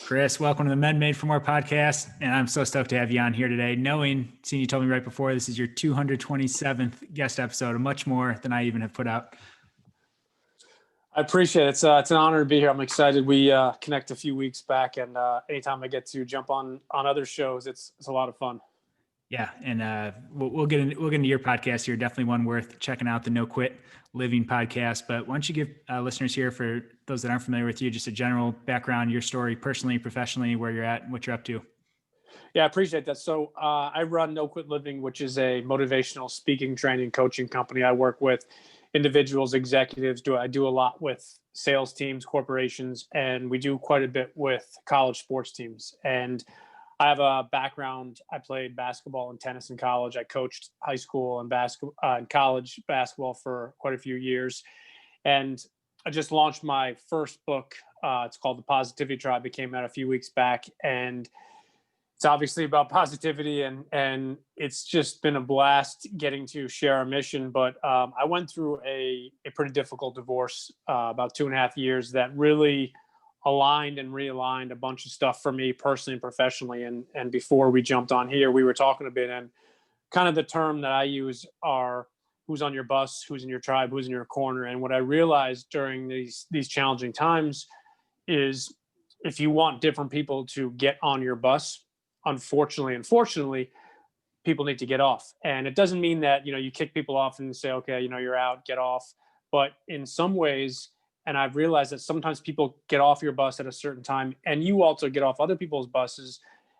Chris, welcome to the Men Made for More podcast. And I'm so stoked to have you on here today, seeing you told me right before, this is your 227th guest episode, much more than I even have put out. I appreciate it. It's an honor to be here. I'm excited. We connect a few weeks back, and anytime I get to jump on other shows, it's a lot of fun. Yeah, and we'll get into your podcast here. Definitely one worth checking out, the No Quit Living podcast. But why don't you give listeners here, for those that aren't familiar with you, just a general background, your story, personally, professionally, where you're at, and what you're up to. Yeah, I appreciate that. So I run No Quit Living, which is a motivational speaking, training, coaching company. I work with individuals, executives. I do a lot with sales teams, corporations, and we do quite a bit with college sports teams. And I have a background. I played basketball and tennis in college. I coached high school and college basketball for quite a few years. And I just launched my first book. It's called The Positivity Tribe. It came out a few weeks back, and it's obviously about positivity, and it's just been a blast getting to share our mission. But I went through a pretty difficult divorce about 2.5 years that really aligned and realigned a bunch of stuff for me personally and professionally. And before we jumped on here, we were talking a bit, and kind of the term that I use are who's on your bus, who's in your tribe, who's in your corner. And what I realized during these challenging times is if you want different people to get on your bus, unfortunately, people need to get off. And it doesn't mean that, you kick people off and say, okay, you're out, get off. But in some ways, and I've realized that sometimes people get off your bus at a certain time, and you also get off other people's buses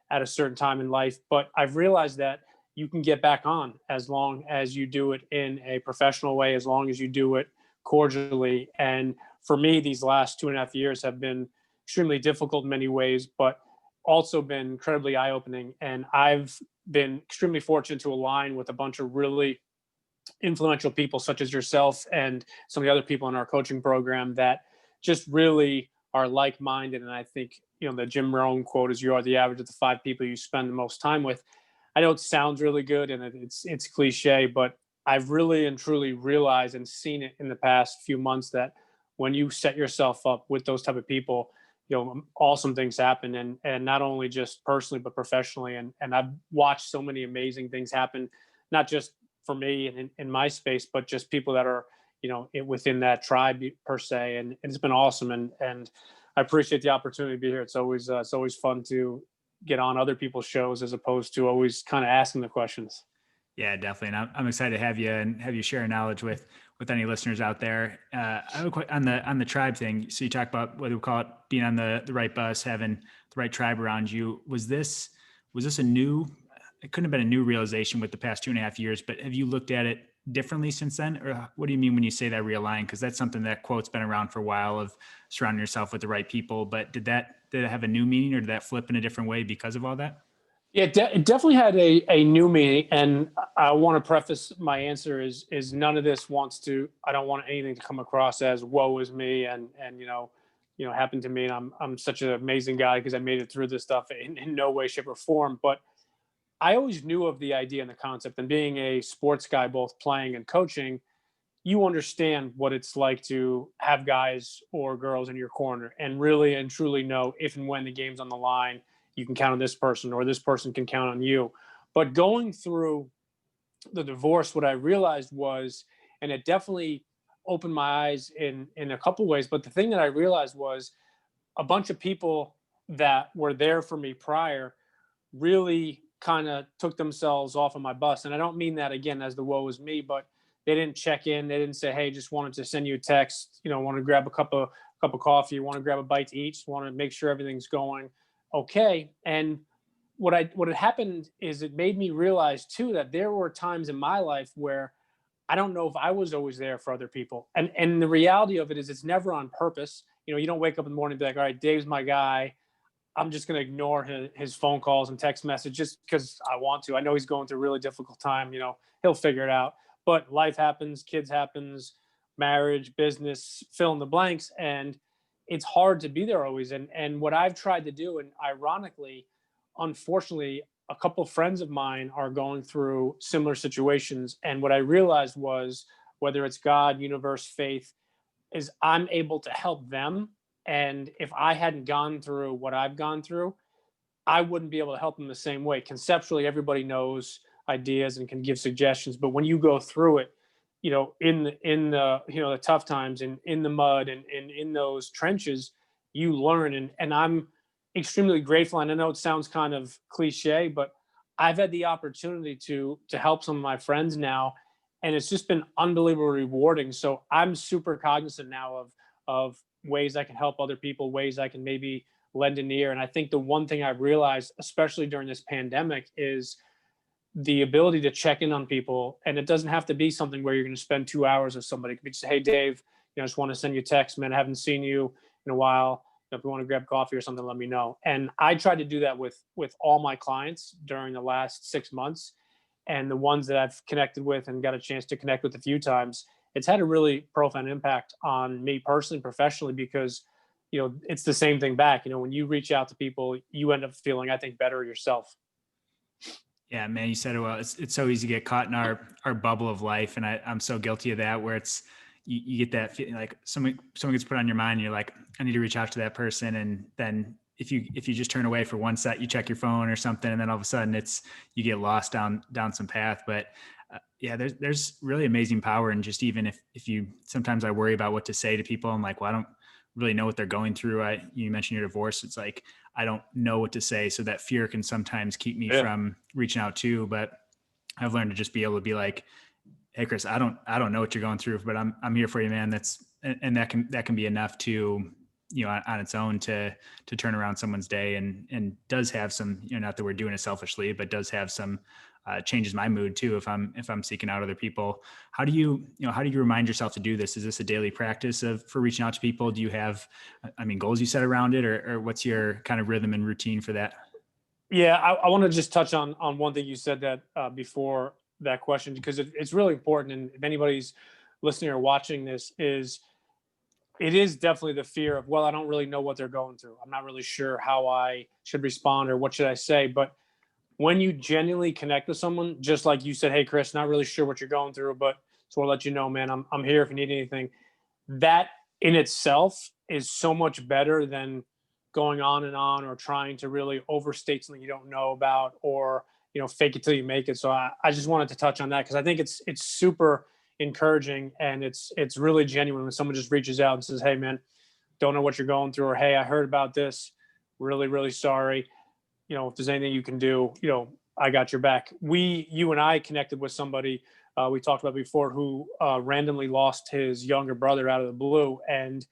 at a certain time in life. But I've realized that you can get back on as long as you do it in a professional way, as long as you do it cordially. And for me, these last 2.5 years have been extremely difficult in many ways, but also been incredibly eye-opening. And I've been extremely fortunate to align with a bunch of really influential people such as yourself and some of the other people in our coaching program that just really are like-minded. And I think, the Jim Rohn quote is, you are the average of the 5 people you spend the most time with. I know it sounds really good and it's cliche, but I've really and truly realized and seen it in the past few months that when you set yourself up with those type of people, awesome things happen, and not only just personally, but professionally. And I've watched so many amazing things happen, not just for me in my space, but just people that are, within that tribe per se. And it's been awesome. And I appreciate the opportunity to be here. It's always fun to get on other people's shows as opposed to always kind of asking the questions. Yeah, definitely. And I'm excited to have you and have you share knowledge with any listeners out there. On the tribe thing. So you talk about what we call it being on the right bus, having the right tribe around you. Was this a new, it couldn't have been a new realization with the past 2.5 years, but have you looked at it differently since then? Or what do you mean when you say that realign? Because that's something that quote's been around for a while, of surrounding yourself with the right people. But did it have a new meaning, or did that flip in a different way because of all that? Yeah, it definitely had a new meaning, and I want to preface my answer is none of this I don't want anything to come across as woe is me and happened to me, and I'm such an amazing guy because I made it through this stuff in no way, shape, or form. But I always knew of the idea and the concept, and being a sports guy, both playing and coaching, you understand what it's like to have guys or girls in your corner and really and truly know if and when the game's on the line, you can count on this person or this person can count on you. But going through the divorce, what I realized was, and it definitely opened my eyes in a couple ways, but the thing that I realized was a bunch of people that were there for me prior really kind of took themselves off of my bus. And I don't mean that again as the woe is me, but they didn't check in. They didn't say, hey, just wanted to send you a text, want to grab a cup of coffee, want to grab a bite to eat, just want to make sure everything's going okay. And what had happened is it made me realize too that there were times in my life where I don't know if I was always there for other people. And the reality of it is it's never on purpose. You don't wake up in the morning and be like, all right, Dave's my guy. I'm just going to ignore his phone calls and text messages just because I want to. I know he's going through a really difficult time. He'll figure it out. But life happens, kids happens, marriage, business, fill in the blanks. And it's hard to be there always. And what I've tried to do, and ironically, unfortunately, a couple of friends of mine are going through similar situations. And what I realized was, whether it's God, universe, faith, is I'm able to help them And if I hadn't gone through what I've gone through, I wouldn't be able to help them the same way. Conceptually, everybody knows ideas and can give suggestions, but when you go through it, in the the tough times and in the mud and in those trenches, you learn. And I'm extremely grateful. And I know it sounds kind of cliche, but I've had the opportunity to help some of my friends now, and it's just been unbelievably rewarding. So I'm super cognizant now of ways I can help other people, ways I can maybe lend an ear. And I think the one thing I've realized, especially during this pandemic, is the ability to check in on people. And it doesn't have to be something where you're going to spend 2 hours with somebody. It could be just, hey, Dave, I just want to send you a text, man. I haven't seen you in a while. If you want to grab coffee or something, let me know. And I tried to do that with all my clients during the last 6 months. And the ones that I've connected with and got a chance to connect with a few times, it's had a really profound impact on me personally, professionally, because it's the same thing back. When you reach out to people, you end up feeling, I think, better yourself. Yeah, man, you said it well. It's so easy to get caught in our bubble of life, and I'm so guilty of that. Where it's you get that feeling like someone gets put on your mind, and you're like, I need to reach out to that person, and then if you just turn away for one set, you check your phone or something, and then all of a sudden you get lost down some path. But yeah, there's really amazing power in just even if you sometimes I worry about what to say to people. I'm like, well, I don't really know what they're going through. You mentioned your divorce. It's like, I don't know what to say. So that fear can sometimes keep me from reaching out too. But I've learned to just be able to be like, hey, Chris, I don't know what you're going through, but I'm here for you, man. And that can be enough to, on its own to turn around someone's day and does have some, not that we're doing it selfishly, but does have some, changes my mood too if I'm seeking out other people. How do you remind yourself to do this? Is this a daily practice for reaching out to people? Do you have, goals you set around it, or what's your kind of rhythm and routine for that? Yeah, I want to just touch on one thing you said that before that question, because it's really important. And if anybody's listening or watching this, it is definitely the fear of, well, I don't really know what they're going through. I'm not really sure how I should respond or what should I say. But when you genuinely connect with someone, just like you said, hey, Chris, not really sure what you're going through, but so I'll let you know, man, I'm here if you need anything. That in itself is so much better than going on or trying to really overstate something you don't know about, or fake it till you make it. So I just wanted to touch on that, because I think it's super encouraging, and it's really genuine when someone just reaches out and says, hey, man, don't know what you're going through, or hey, I heard about this, really, really sorry. If there's anything you can do, I got your back. You and I connected with somebody we talked about before, who randomly lost his younger brother out of the blue. And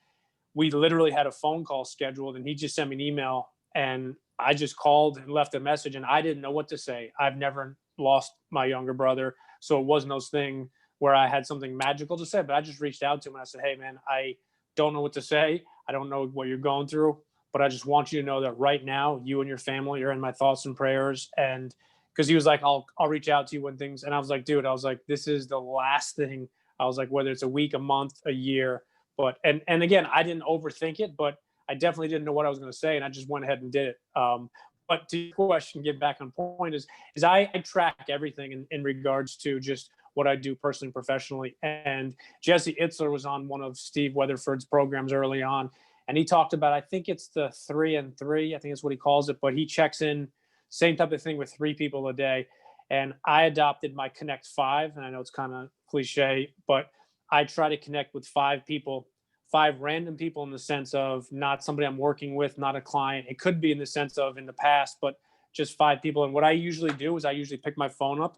we literally had a phone call scheduled, and he just sent me an email, and I just called and left a message, and I didn't know what to say. I've never lost my younger brother, so it wasn't those thing where I had something magical to say, but I just reached out to him and I said, hey, man, I don't know what to say. I don't know what you're going through, but I just want you to know that right now, you and your family are in my thoughts and prayers. And because he was like, I'll reach out to you when things, and I was like, dude, this is the last thing. I was like, whether it's a week, a month, a year, but, and again, I didn't overthink it, but I definitely didn't know what I was going to say. And I just went ahead and did it. But to your question, get back on point, is I track everything in regards to just what I do personally and professionally. And Jesse Itzler was on one of Steve Weatherford's programs early on, and he talked about, I think it's the 3 and 3, I think that's what he calls it, but he checks in, same type of thing, with 3 people a day. And I adopted my Connect 5, and I know it's kind of cliche, but I try to connect with 5 people, 5 random people, in the sense of not somebody I'm working with, not a client. It could be in the sense of in the past, but just 5 people. And what I usually do is I usually pick my phone up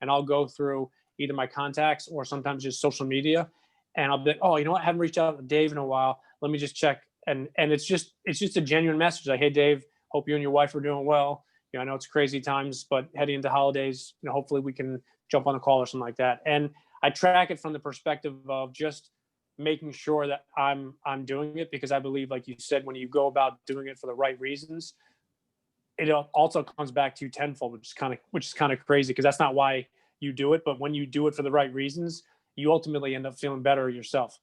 and I'll go through either my contacts or sometimes just social media. And I'll be like, oh, you know what? I haven't reached out to Dave in a while. Let me just check. And it's just a genuine message. Like, hey, Dave, hope you and your wife are doing well. I know it's crazy times, but heading into holidays, hopefully we can jump on a call or something like that. And I track it from the perspective of just making sure that I'm doing it, because I believe, like you said, when you go about doing it for the right reasons, it also comes back to you tenfold, which is kind of crazy, because that's not why you do it. But when you do it for the right reasons, you ultimately end up feeling better yourself.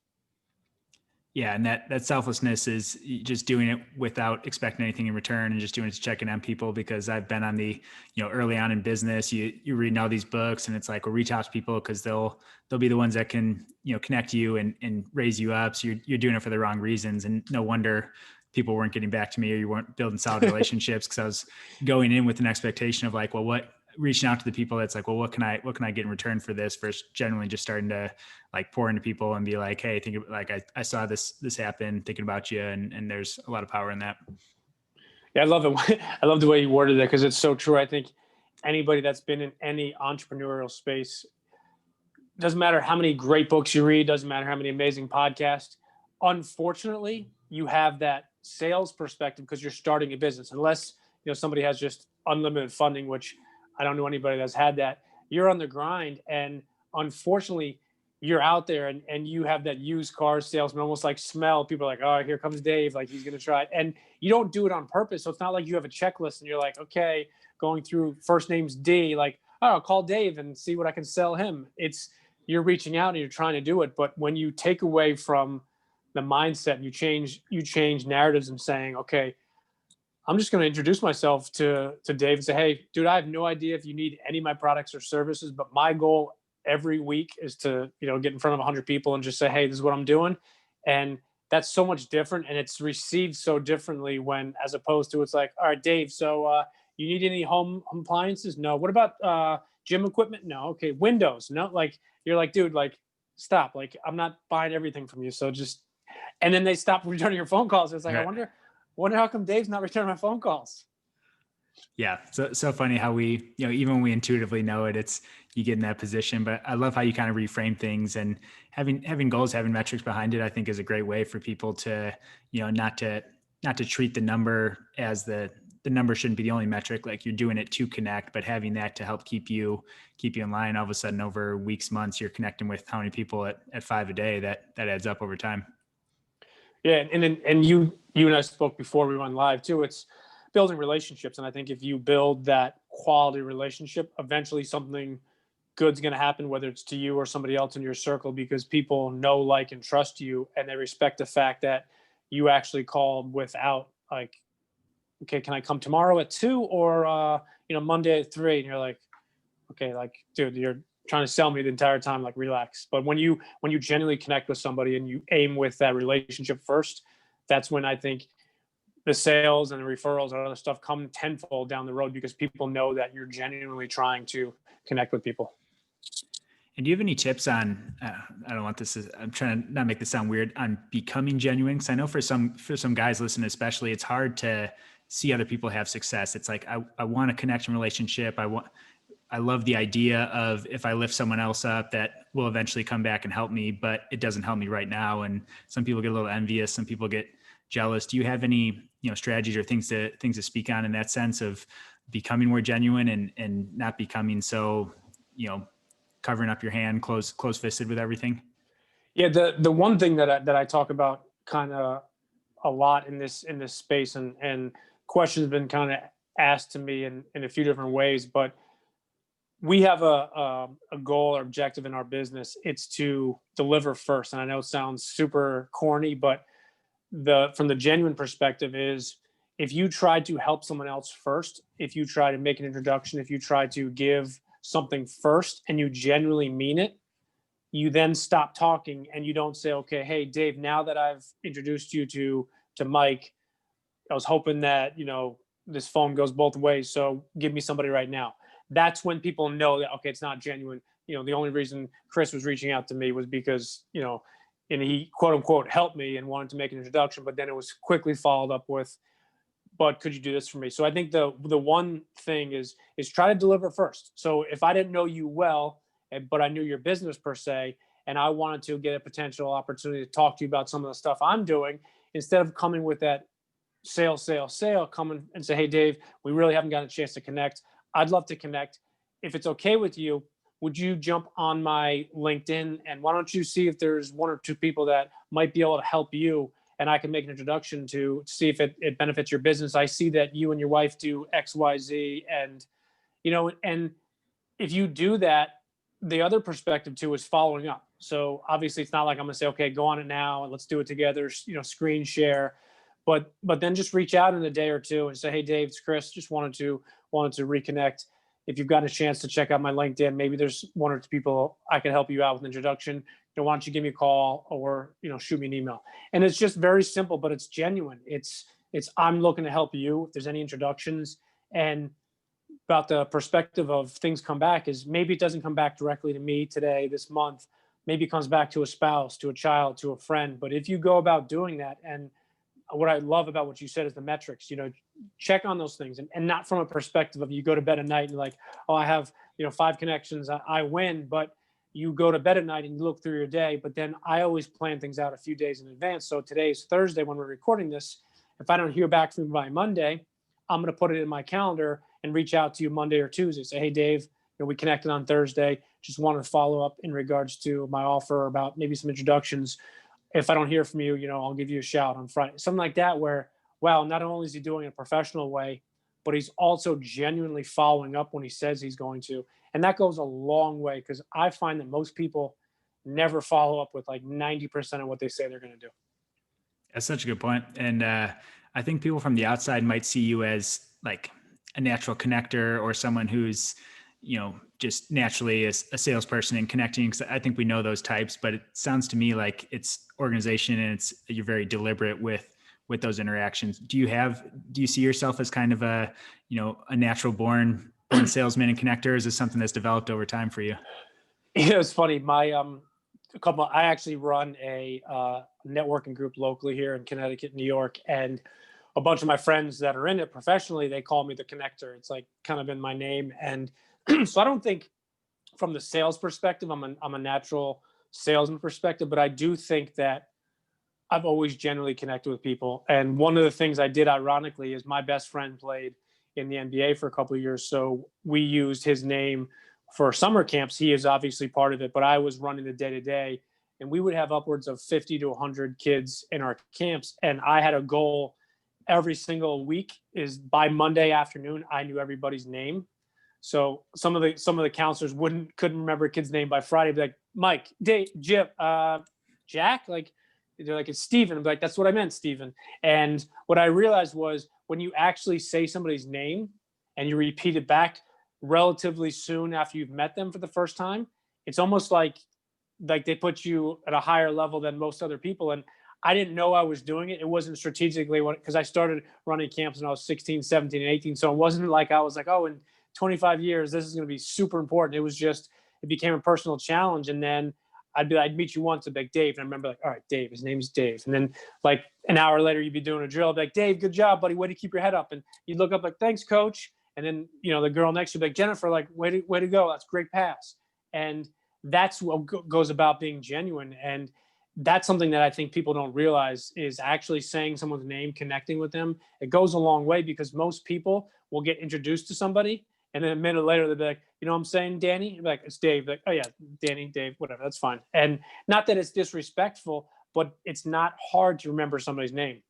Yeah, and that selflessness is just doing it without expecting anything in return, and just doing it to check in on people. Because I've been on the, early on in business, you're reading all these books, and it's like, well, reach out to people because they'll be the ones that can connect you and raise you up. So you're doing it for the wrong reasons, and no wonder people weren't getting back to me, or you weren't building solid relationships, because I was going in with an expectation of like, well, what reaching out to the people that's like, well, what can I get in return for this, versus generally just starting to like pour into people and be like, hey, think of, like, I saw this happen, thinking about you. And there's a lot of power in that. Yeah, I love it. I love the way you worded it, because it's so true. I think anybody that's been in any entrepreneurial space, doesn't matter how many great books you read, doesn't matter how many amazing podcasts, unfortunately, you have that sales perspective because you're starting a business. Unless somebody has just unlimited funding, which I don't know anybody that's had that. You're on the grind, and unfortunately, you're out there and you have that used car salesman, almost like smell. People are like, oh, here comes Dave, like he's gonna try it. And you don't do it on purpose. So it's not like you have a checklist and you're like, okay, going through first name's D, like, oh, I'll call Dave and see what I can sell him. It's you're reaching out and you're trying to do it. But when you take away from the mindset, you change narratives and saying, okay, I'm just going to introduce myself to Dave and say, hey, dude, I have no idea if you need any of my products or services, but my goal every week is to, get in front of 100 people and just say, hey, this is what I'm doing. And that's so much different. And it's received so differently when, as opposed to, it's like, all right, Dave, so you need any home appliances? No. What about gym equipment? No. Okay. Windows? No. Like, you're like, dude, like, stop. Like, I'm not buying everything from you. So just, and then they stop returning your phone calls. It's like, Right. I wonder how come Dave's not returning my phone calls. Yeah. So funny how we, even when we intuitively know it, it's, you get in that position. But I love how you kind of reframe things, and having goals, having metrics behind it, I think is a great way for people to, not to treat the number as the number shouldn't be the only metric. Like, you're doing it to connect, but having that to help keep you in line. All of a sudden, over weeks, months, you're connecting with how many people at 5 a day, that adds up over time. Yeah, and you and I spoke before we went live too. It's building relationships, and I think if you build that quality relationship, eventually something good's going to happen, whether it's to you or somebody else in your circle, because people know, like, and trust you, and they respect the fact that you actually called without like, okay, can I come tomorrow at 2 or Monday at 3? And you're like, okay, like, dude, you're trying to sell me the entire time, like, relax. But when you genuinely connect with somebody and you aim with that relationship first, that's when I think the sales and the referrals and other stuff come tenfold down the road, because people know that you're genuinely trying to connect with people. And do you have any tips on, I don't want this, I'm trying to not make this sound weird, on becoming genuine? Because I know for some guys listening, especially, it's hard to see other people have success. It's like, I want a connection relationship. I love the idea of, if I lift someone else up, that will eventually come back and help me, but it doesn't help me right now. And some people get a little envious. Some people get jealous. Do you have any, strategies or things to speak on in that sense of becoming more genuine and not becoming so, covering up your hand, close fisted with everything? Yeah, the one thing that I talk about kind of a lot in this space, and questions have been kind of asked to me in a few different ways, but we have a goal or objective in our business. It's to deliver first. And I know it sounds super corny, but from the genuine perspective is, if you try to help someone else first, if you try to make an introduction, if you try to give something first and you genuinely mean it, you then stop talking and you don't say, okay, hey, Dave, now that I've introduced you to Mike, I was hoping that, this phone goes both ways. So give me somebody right now. That's when people know that, okay, it's not genuine. The only reason Chris was reaching out to me was because, and he quote unquote helped me and wanted to make an introduction, but then it was quickly followed up with, but could you do this for me? So I think the one thing is try to deliver first. So if I didn't know you well, but I knew your business per se, and I wanted to get a potential opportunity to talk to you about some of the stuff I'm doing, instead of coming with that sale, come in and say, hey, Dave, we really haven't gotten a chance to connect. I'd love to connect. If it's okay with you, would you jump on my LinkedIn, and why don't you see if there's 1 or 2 people that might be able to help you, and I can make an introduction to see if it benefits your business. I see that you and your wife do X, Y, Z. And, and if you do that, the other perspective too is following up. So obviously it's not like I'm gonna say, okay, go on it now and let's do it together, screen share. But then just reach out in a day or two and say, hey Dave, it's Chris. Just wanted to reconnect. If you've gotten a chance to check out my LinkedIn, maybe there's one or two people I can help you out with an introduction. Why don't you give me a call or shoot me an email? And it's just very simple, but it's genuine. It's I'm looking to help you if there's any introductions. And about the perspective of things come back is maybe it doesn't come back directly to me today, this month. Maybe it comes back to a spouse, to a child, to a friend. But if you go about doing that, and what I love about what you said is the metrics, check on those things, and not from a perspective of you go to bed at night and you're like, oh, I have, 5 connections, I win. But you go to bed at night and you look through your day. But then I always plan things out a few days in advance. So today's Thursday when we're recording this. If I don't hear back from you by Monday, I'm going to put it in my calendar and reach out to you Monday or Tuesday. Say, hey, Dave, we connected on Thursday. Just wanted to follow up in regards to my offer about maybe some introductions. If I don't hear from you, I'll give you a shout on Friday. Something like that where, wow, not only is he doing it in a professional way, but he's also genuinely following up when he says he's going to. And that goes a long way because I find that most people never follow up with like 90% of what they say they're going to do. That's such a good point. And I think people from the outside might see you as like a natural connector or someone who's, just naturally a salesperson and connecting. Cause I think we know those types, but it sounds to me like it's organization and you're very deliberate with those interactions. Do you see yourself as kind of a natural born salesman and connector? Is this something that's developed over time for you? It's funny. I actually run a networking group locally here in Connecticut, New York, and a bunch of my friends that are in it professionally, they call me the connector. It's like kind of in my name. And so I don't think from the sales perspective, I'm a natural salesman perspective, but I do think that I've always generally connected with people. And one of the things I did ironically is my best friend played in the NBA for a couple of years. So we used his name for summer camps. He is obviously part of it, but I was running the day to day, and we would have upwards of 50 to 100 kids in our camps. And I had a goal every single week is by Monday afternoon, I knew everybody's name. So some of the counselors couldn't remember a kid's name by Friday. Be like, Mike, Dave, Jim, Jack, like they're like, it's Steven. I'm like, that's what I meant, Steven. And what I realized was when you actually say somebody's name and you repeat it back relatively soon after you've met them for the first time, it's almost like they put you at a higher level than most other people. And I didn't know I was doing it. It wasn't strategically because I started running camps when I was 16, 17, and 18. So it wasn't like I was like, oh, in 25 years, this is going to be super important. It was just, it became a personal challenge. And then I'd meet you once, I'd be like, Dave. And I remember like, all right, Dave, his name's Dave. And then like an hour later, you'd be doing a drill. I'd be like, Dave, good job, buddy. Way to keep your head up. And you'd look up like, thanks, coach. And then, the girl next to you, like, Jennifer, like, way to go. That's a great pass. And that's what goes about being genuine. And that's something that I think people don't realize is actually saying someone's name, connecting with them. It goes a long way because most people will get introduced to somebody. And then a minute later, they'll be like, what I'm saying, Danny? You'll be like, it's Dave. Like, oh yeah, Danny, Dave, whatever. That's fine. And not that it's disrespectful, but it's not hard to remember somebody's name.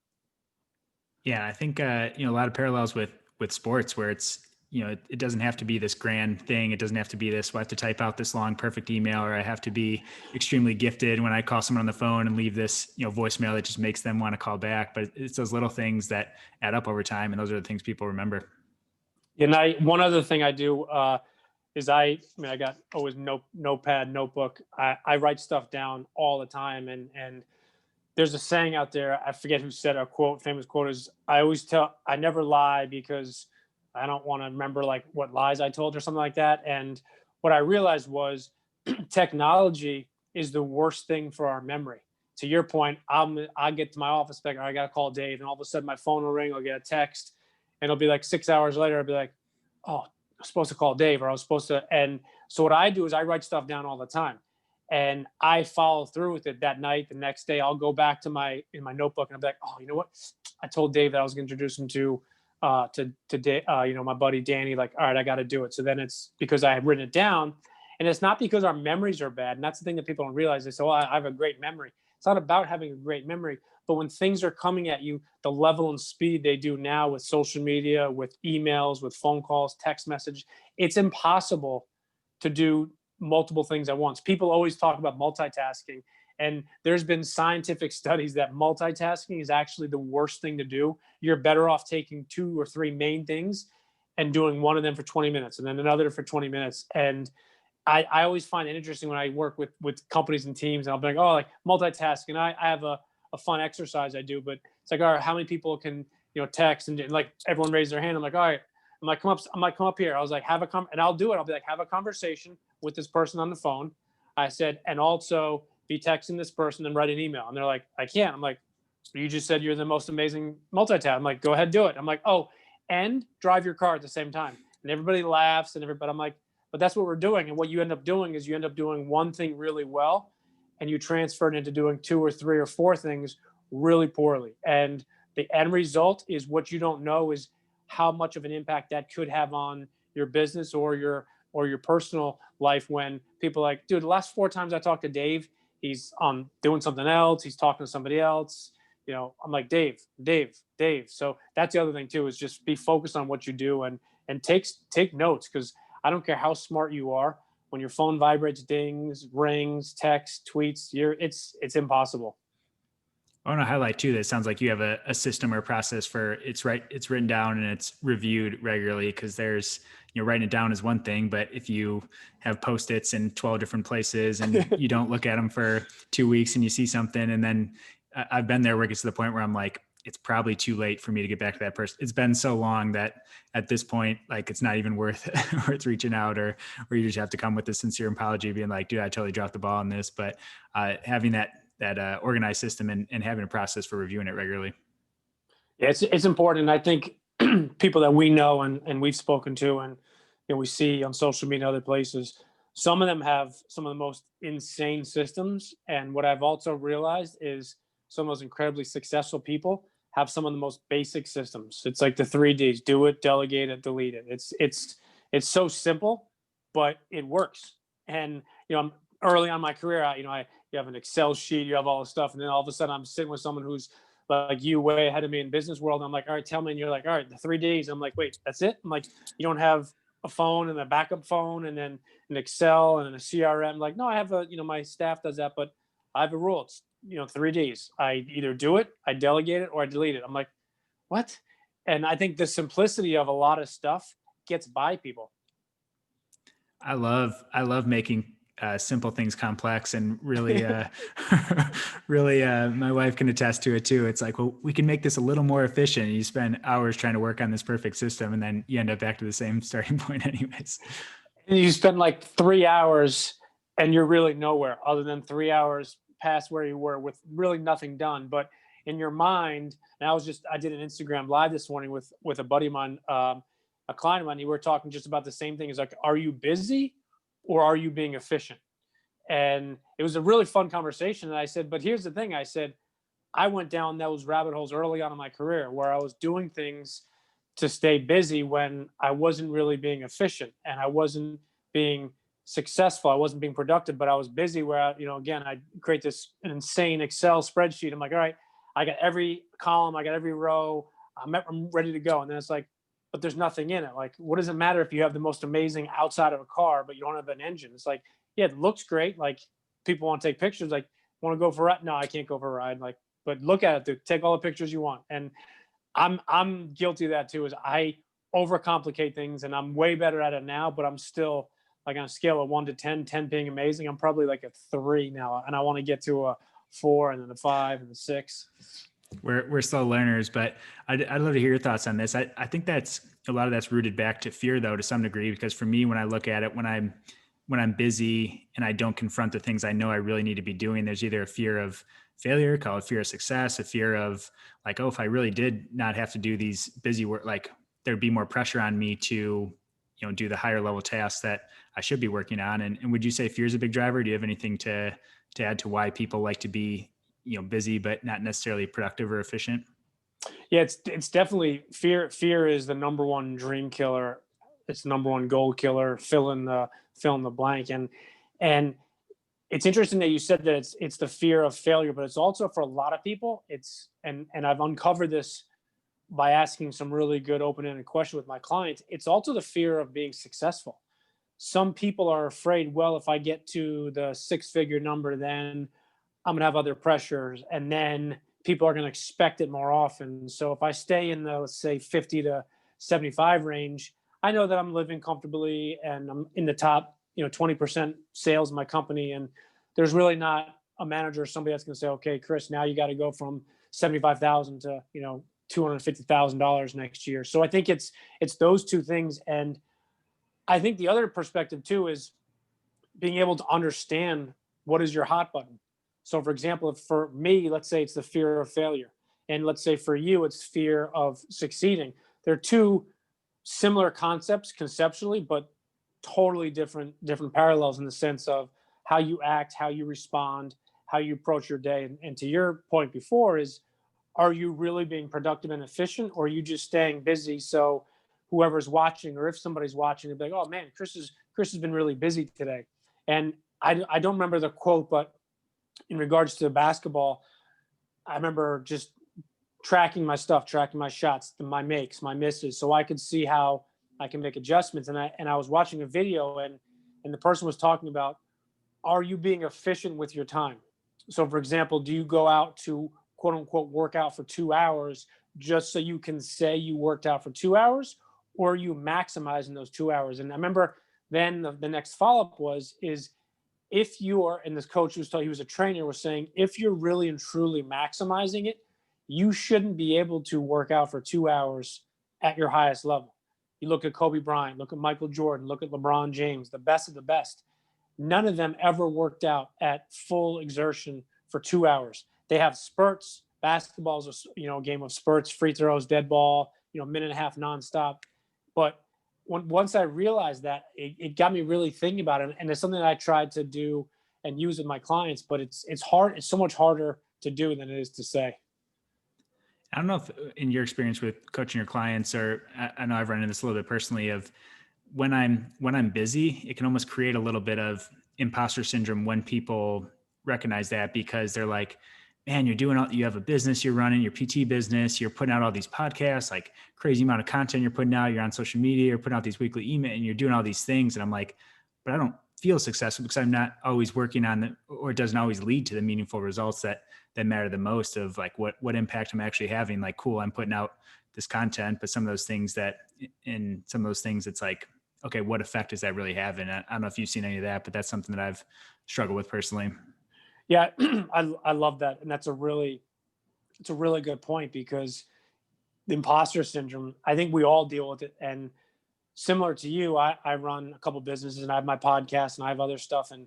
Yeah, I think a lot of parallels with sports where it's it doesn't have to be this grand thing. It doesn't have to be this. Well, I have to type out this long perfect email, or I have to be extremely gifted when I call someone on the phone and leave this voicemail that just makes them want to call back. But it's those little things that add up over time, and those are the things people remember. And one other thing I do is I got always notepad, notebook. I write stuff down all the time, and there's a saying out there, I forget who said a famous quote is, I never lie because I don't want to remember like what lies I told or something like that. And what I realized was technology is the worst thing for our memory. To your point, I get to my office, like, I got to call Dave, and all of a sudden my phone will ring, I'll get a text, and it'll be like 6 hours later, I'll be like, oh, I was supposed to call Dave, or I was supposed to. And so what I do is I write stuff down all the time. And I follow through with it that night. The next day, I'll go back to my notebook and I'll be like, oh, you know what? I told Dave that I was going to introduce him to my buddy Danny. Like, all right, I got to do it. So then it's because I have written it down, and it's not because our memories are bad. And that's the thing that people don't realize. They say, oh, I have a great memory. It's not about having a great memory, but when things are coming at you, the level and speed they do now with social media, with emails, with phone calls, text message, it's impossible to do multiple things at once. People always talk about multitasking, and there's been scientific studies that multitasking is actually the worst thing to do. You're better off taking 2 or 3 main things and doing one of them for 20 minutes and then another for 20 minutes. And I always find it interesting when I work with companies and teams, and I'll be like, oh, like multitasking. I have a fun exercise I do, but it's like, all right, how many people can, text, and like everyone raise their hand. I'm like, all right, I might come up here. I was like, and I'll do it. I'll be like, have a conversation with this person on the phone. I said, and also be texting this person and write an email. And they're like, I can't. I'm like, you just said you're the most amazing multitask. I'm like, go ahead, do it. I'm like, oh, and drive your car at the same time. And everybody laughs, and I'm like, but that's what we're doing. And what you end up doing is you end up doing one thing really well, and you transfer it into doing 2 or 3 or 4 things really poorly. And the end result is what you don't know is how much of an impact that could have on your business or your personal life, when people are like, dude, the last 4 times I talked to Dave, he's on doing something else. He's talking to somebody else. I'm like, Dave. So that's the other thing too, is just be focused on what you do and take notes, because I don't care how smart you are. When your phone vibrates, dings, rings, texts, tweets, it's impossible. I want to highlight too that it sounds like you have a system or process for it's written down and it's reviewed regularly, because there's, writing it down is one thing, but if you have Post-its in 12 different places and you don't look at them for 2 weeks and you see something, and then I've been there where it gets to the point where I'm like, it's probably too late for me to get back to that person. It's been so long that at this point, like, it's not even worth reaching out, or you just have to come with a sincere apology, being like, dude, I totally dropped the ball on this. But having that organized system and having a process for reviewing it regularly. Yeah, it's important. And I think people that we know and we've spoken to, and we see on social media and other places, some of them have some of the most insane systems. And what I've also realized is some of those incredibly successful people have some of the most basic systems. It's like the 3 Ds: do it, delegate it, delete it. It's so simple, but it works. And I'm early on in my career. You have an Excel sheet, you have all this stuff, and then all of a sudden I'm sitting with someone who's like you, way ahead of me in business world. And I'm like, all right, tell me. And you're like, all right, the 3 Ds. I'm like, wait, that's it? I'm like, you don't have a phone and a backup phone and then an Excel and a CRM? Like, no, I have my staff does that, but I have a rule. It's 3 Ds. I either do it, I delegate it, or I delete it. I'm like, what? And I think the simplicity of a lot of stuff gets by people. I love making simple things complex, and really, really, my wife can attest to it too. It's like, well, we can make this a little more efficient. You spend hours trying to work on this perfect system, and then you end up back to the same starting point anyways. And you spend like 3 hours and you're really nowhere other than 3 hours past where you were with really nothing done. But in your mind, and I did an Instagram live this morning with a buddy of mine, a client of mine. We were talking just about the same thing. Is like, are you busy or are you being efficient? And it was a really fun conversation. And I said, but here's the thing. I said, I went down those rabbit holes early on in my career where I was doing things to stay busy when I wasn't really being efficient and I wasn't being successful. I wasn't being productive, but I was busy where, again, I create this insane Excel spreadsheet. I'm like, all right, I got every column, I got every row, I'm ready to go. And then it's like, but there's nothing in it. Like, what does it matter if you have the most amazing outside of a car, but you don't have an engine? It's like, yeah, it looks great. Like, people want to take pictures. Like, want to go for a ride? No, I can't go for a ride. Like, but look at it, dude. Take all the pictures you want. And I'm guilty of that too, is I overcomplicate things, and I'm way better at it now, but I'm still like on a scale of 1 to 10, 10 being amazing. I'm probably like a 3 now. And I want to get to a 4 and then a 5 and a 6. We're slow learners, but I'd love to hear your thoughts on this. I think that's a lot of that's rooted back to fear, though, to some degree, because for me, when I look at it, when I'm busy and I don't confront the things I know I really need to be doing, there's either a fear of failure, call it fear of success, a fear of like, oh, if I really did not have to do these busy work, like there'd be more pressure on me to, do the higher level tasks that I should be working on. And would you say fear is a big driver? Do you have anything to add to why people like to be, busy, but not necessarily productive or efficient? Yeah, it's definitely fear. Fear is the number one dream killer. It's the number one goal killer. Fill in the blank. And it's interesting that you said that it's the fear of failure, but it's also for a lot of people. And I've uncovered this by asking some really good open-ended questions with my clients. It's also the fear of being successful. some people are afraid, well, if I get to the 6-figure number, then I'm gonna have other pressures, and then people are gonna expect it more often. So if I stay in the, let's say, 50 to 75 range, I know that I'm living comfortably and I'm in the top, 20% sales in my company. And there's really not a manager or somebody that's gonna say, okay, Chris, now you got to go from 75,000 to, $250,000 next year. So I think it's those two things. And I think the other perspective too is being able to understand what is your hot button. So, for example, if for me, let's say it's the fear of failure, and let's say for you, it's fear of succeeding. They're two similar concepts conceptually, but totally different parallels in the sense of how you act, how you respond, how you approach your day. And to your point before is, are you really being productive and efficient, or are you just staying busy so whoever's watching, or if somebody's watching, they'll be like, oh man, Chris has been really busy today. And I don't remember the quote, but in regards to basketball, I remember just tracking my stuff, tracking my shots, my makes, my misses, so I could see how I can make adjustments. And I was watching a video, and the person was talking about, are you being efficient with your time? So, for example, do you go out to quote unquote work out for 2 hours just so you can say you worked out for 2 hours, or are you maximizing those 2 hours? And I remember then the next follow up is if you are, and this coach was told, he was a trainer, was saying, if you're really and truly maximizing it, you shouldn't be able to work out for 2 hours at your highest level. You look at Kobe Bryant, look at Michael Jordan, look at LeBron James, the best of the best. None of them ever worked out at full exertion for 2 hours. They have spurts. Basketball is a game of spurts, free throws, dead ball, minute and a half nonstop. But once I realized that, it got me really thinking about it, and it's something that I tried to do and use with my clients. But it's hard. It's so much harder to do than it is to say. I don't know if in your experience with coaching your clients, or I know I've run into this a little bit personally, of when I'm busy, it can almost create a little bit of imposter syndrome when people recognize that, because they're like, man, you have a business you're running, your PT business, you're putting out all these podcasts, like crazy amount of content you're putting out, you're on social media, you're putting out these weekly emails, and you're doing all these things. And I'm like, but I don't feel successful because I'm not always working on or it doesn't always lead to the meaningful results that matter the most, of like what impact I'm actually having. Like, cool, I'm putting out this content, but some of those things it's like, okay, what effect is that really having? I don't know if you've seen any of that, but that's something that I've struggled with personally. Yeah, I love that, and it's a really good point, because the imposter syndrome, I think we all deal with it. And similar to you, I run a couple businesses, and I have my podcast, and I have other stuff, and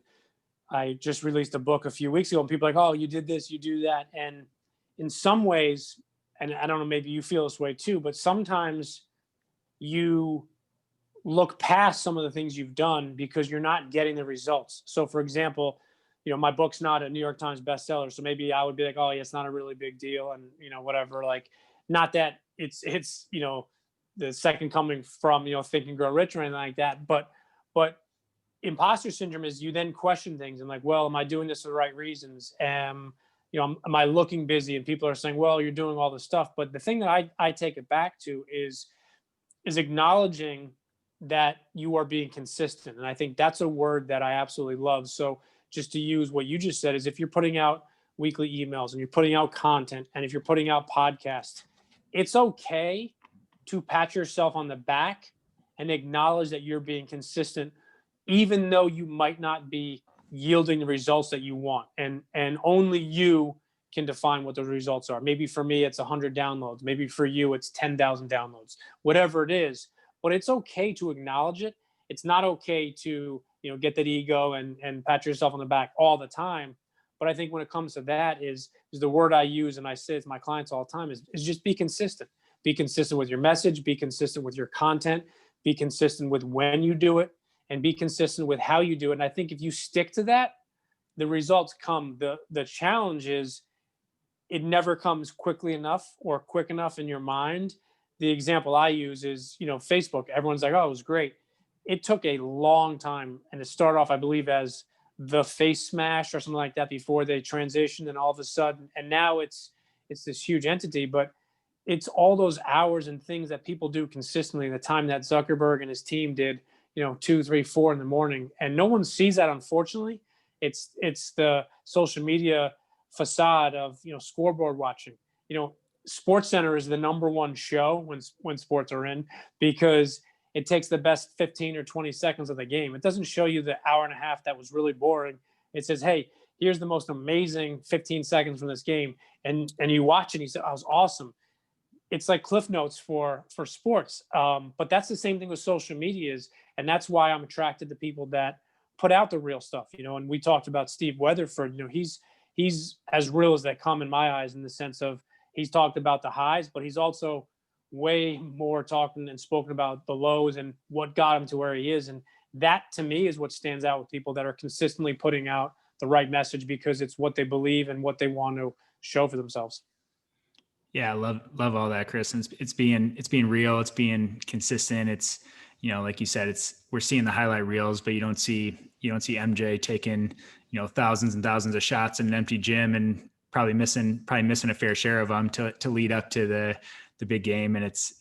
I just released a book a few weeks ago, and people are like, oh, you did this, you do that. And in some ways, and I don't know, maybe you feel this way too, but sometimes you look past some of the things you've done because you're not getting the results. So for example, my book's not a New York Times bestseller, so maybe I would be like, oh yeah, it's not a really big deal, and whatever. Like, not that it's the second coming from Think and Grow Rich or anything like that, but imposter syndrome is, you then question things and like, well, am I doing this for the right reasons? Am I looking busy? And people are saying, well, you're doing all this stuff. But the thing that I take it back to is acknowledging that you are being consistent. And I think that's a word that I absolutely love. So just to use what you just said, is if you're putting out weekly emails and you're putting out content and if you're putting out podcasts, it's okay to pat yourself on the back and acknowledge that you're being consistent, even though you might not be yielding the results that you want. And only you can define what those results are. Maybe for me, it's 100 downloads. Maybe for you, it's 10,000 downloads, whatever it is. But it's okay to acknowledge it. It's not okay to, get that ego and pat yourself on the back all the time. But I think when it comes to that is the word I use, and I say to my clients all the time, is just be consistent. Be consistent with your message, be consistent with your content, be consistent with when you do it, and be consistent with how you do it. And I think if you stick to that, the results come. The challenge is it never comes quickly enough or quick enough in your mind. The example I use is, Facebook. Everyone's like, oh, it was great. It took a long time, and it started off, I believe, as the Face Smash or something like that before they transitioned, and all of a sudden, and now it's this huge entity. But it's all those hours and things that people do consistently. The time that Zuckerberg and his team did, 2, 3, 4 in the morning, and no one sees that. Unfortunately, it's the social media facade of scoreboard watching. Sports Center is the number one show when sports are in, because it takes the best 15 or 20 seconds of the game. It doesn't show you the hour and a half that was really boring. It says, hey, here's the most amazing 15 seconds from this game. And you watch it and you say, oh, it was awesome. It's like Cliff Notes for sports. But that's the same thing with social media and that's why I'm attracted to people that put out the real stuff, and we talked about Steve Weatherford. He's as real as they come in my eyes, in the sense of he's talked about the highs, but he's also way more talking and spoken about the lows and what got him to where he is. And that, to me, is what stands out with people that are consistently putting out the right message, because it's what they believe and what they want to show for themselves. Yeah, I love all that, Chris. And it's being real, it's being consistent. It's, like you said, we're seeing the highlight reels, but you don't see MJ taking, thousands and thousands of shots in an empty gym and probably missing a fair share of them to lead up to the big game. And it's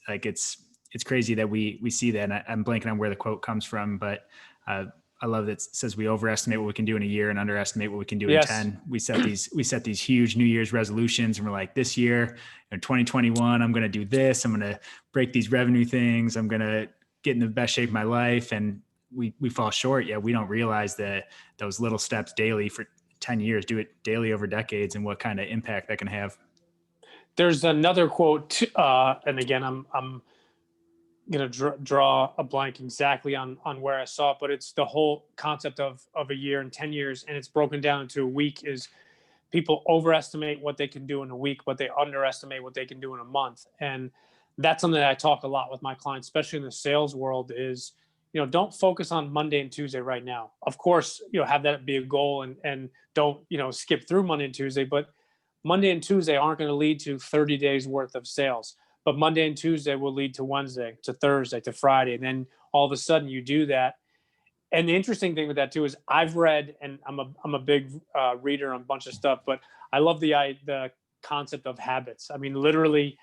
crazy that we see that. And I'm blanking on where the quote comes from, but I love that it says we overestimate what we can do in a year and underestimate what we can do in 10. We set these huge New Year's resolutions, and we're like, this year in 2021, I'm going to do this. I'm going to break these revenue things. I'm going to get in the best shape of my life. And we fall short. Yeah. We don't realize that those little steps daily for 10 years, do it daily over decades, and what kind of impact that can have. There's another quote, and again, I'm going to draw a blank exactly on where I saw it, but it's the whole concept of a year and 10 years. And it's broken down into a week. Is people overestimate what they can do in a week, but they underestimate what they can do in a month. And that's something that I talk a lot with my clients, especially in the sales world, is, don't focus on Monday and Tuesday right now. Of course, have that be a goal, and don't, skip through Monday and Tuesday, but Monday and Tuesday aren't going to lead to 30 days worth of sales. But Monday and Tuesday will lead to Wednesday, to Thursday, to Friday. And then all of a sudden you do that. And the interesting thing with that too is I've read, and I'm a big reader on a bunch of stuff, but I love the concept of habits. I mean, literally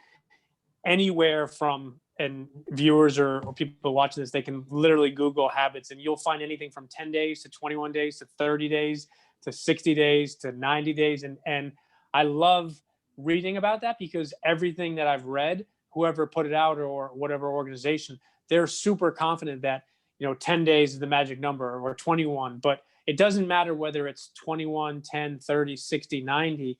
anywhere from, and viewers or people watching this, they can literally Google habits, and you'll find anything from 10 days to 21 days to 30 days to 60 days to 90 days. And I love reading about that, because everything that I've read, whoever put it out or whatever organization, they're super confident that 10 days is the magic number, or 21. But it doesn't matter whether it's 21, 10, 30, 60, 90.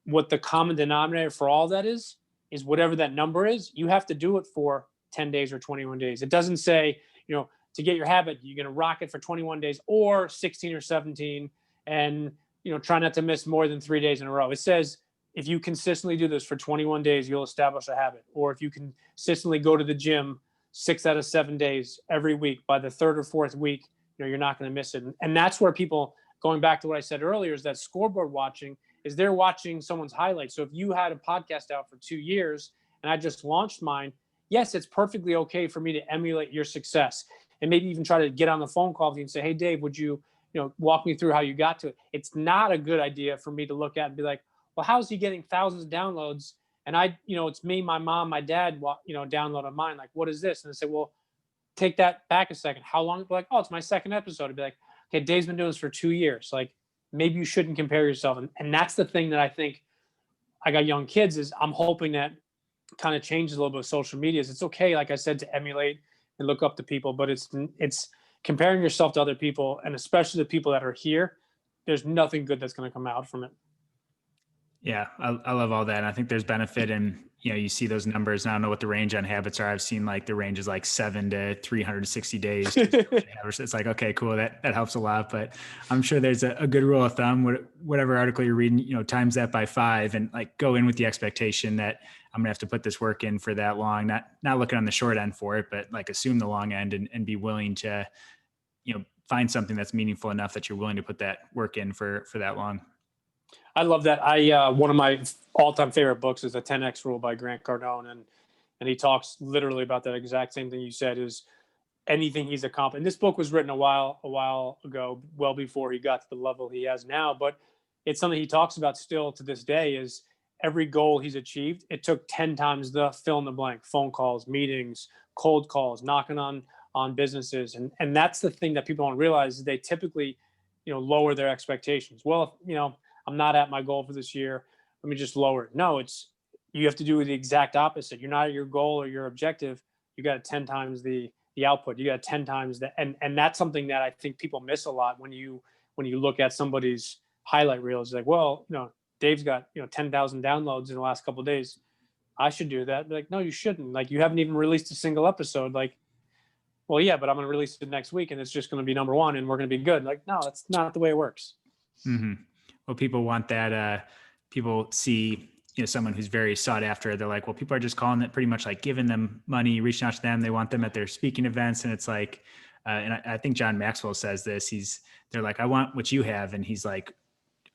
What the common denominator for all that is whatever that number is, you have to do it for 10 days or 21 days. It doesn't say, to get your habit, you're going to rock it for 21 days or 16 or 17, and try not to miss more than 3 days in a row. It says, if you consistently do this for 21 days, you'll establish a habit. Or if you consistently go to the gym 6 out of 7 days every week, by the third or fourth week, you're not going to miss it. And that's where people, going back to what I said earlier, is that scoreboard watching is they're watching someone's highlights. So if you had a podcast out for 2 years and I just launched mine, yes, it's perfectly okay for me to emulate your success, and maybe even try to get on the phone call with you and say, hey, Dave, would you, walk me through how you got to it? It's not a good idea for me to look at and be like, well, how's he getting thousands of downloads? And it's me, my mom, my dad, downloaded mine. Like, what is this? And I say, well, take that back a second. How long? Like, oh, it's my second episode. I'd be like, okay, Dave's been doing this for 2 years. Like, maybe you shouldn't compare yourself. And that's the thing that I think, I got young kids, is I'm hoping that kind of changes a little bit with social media. It's okay, like I said, to emulate and look up to people, but it's comparing yourself to other people, and especially the people that are here. There's nothing good that's going to come out from it. Yeah, I love all that. And I think there's benefit in, you see those numbers, and I don't know what the range on habits are. I've seen like the range is like 7 to 360 days. It's like, okay, cool. That helps a lot, but I'm sure there's a good rule of thumb, whatever article you're reading, times that by 5, and like go in with the expectation that I'm gonna have to put this work in for that long, not looking on the short end for it, but like assume the long end and be willing to, find something that's meaningful enough that you're willing to put that work in for that long. I love that. One of my all-time favorite books is the 10X Rule by Grant Cardone, and he talks literally about that exact same thing you said, is anything he's accomplished. And this book was written a while ago, well before he got to the level he has now, but it's something he talks about still to this day. Is every goal he's achieved, it took 10 times the fill in the blank: phone calls, meetings, cold calls, knocking on on businesses. And that's the thing that people don't realize is they typically, lower their expectations. Well, if, I'm not at my goal for this year, let me just lower it. No, you have to do the exact opposite. You're not at your goal or your objective. You got 10 times the output. You got 10 times the, and that's something that I think people miss a lot when you look at somebody's highlight reels. Like, well, Dave's got 10,000 downloads in the last couple of days. I should do that. Like, no, you shouldn't. Like, you haven't even released a single episode. Like, well, yeah, but I'm going to release it next week and it's just going to be number one and we're going to be good. Like, no, that's not the way it works. Mm-hmm. Well, people want that. People see, someone who's very sought after. They're like, well, people are just calling it pretty much like giving them money, reaching out to them. They want them at their speaking events. And it's like, and I think John Maxwell says this, they're like, I want what you have. And he's like,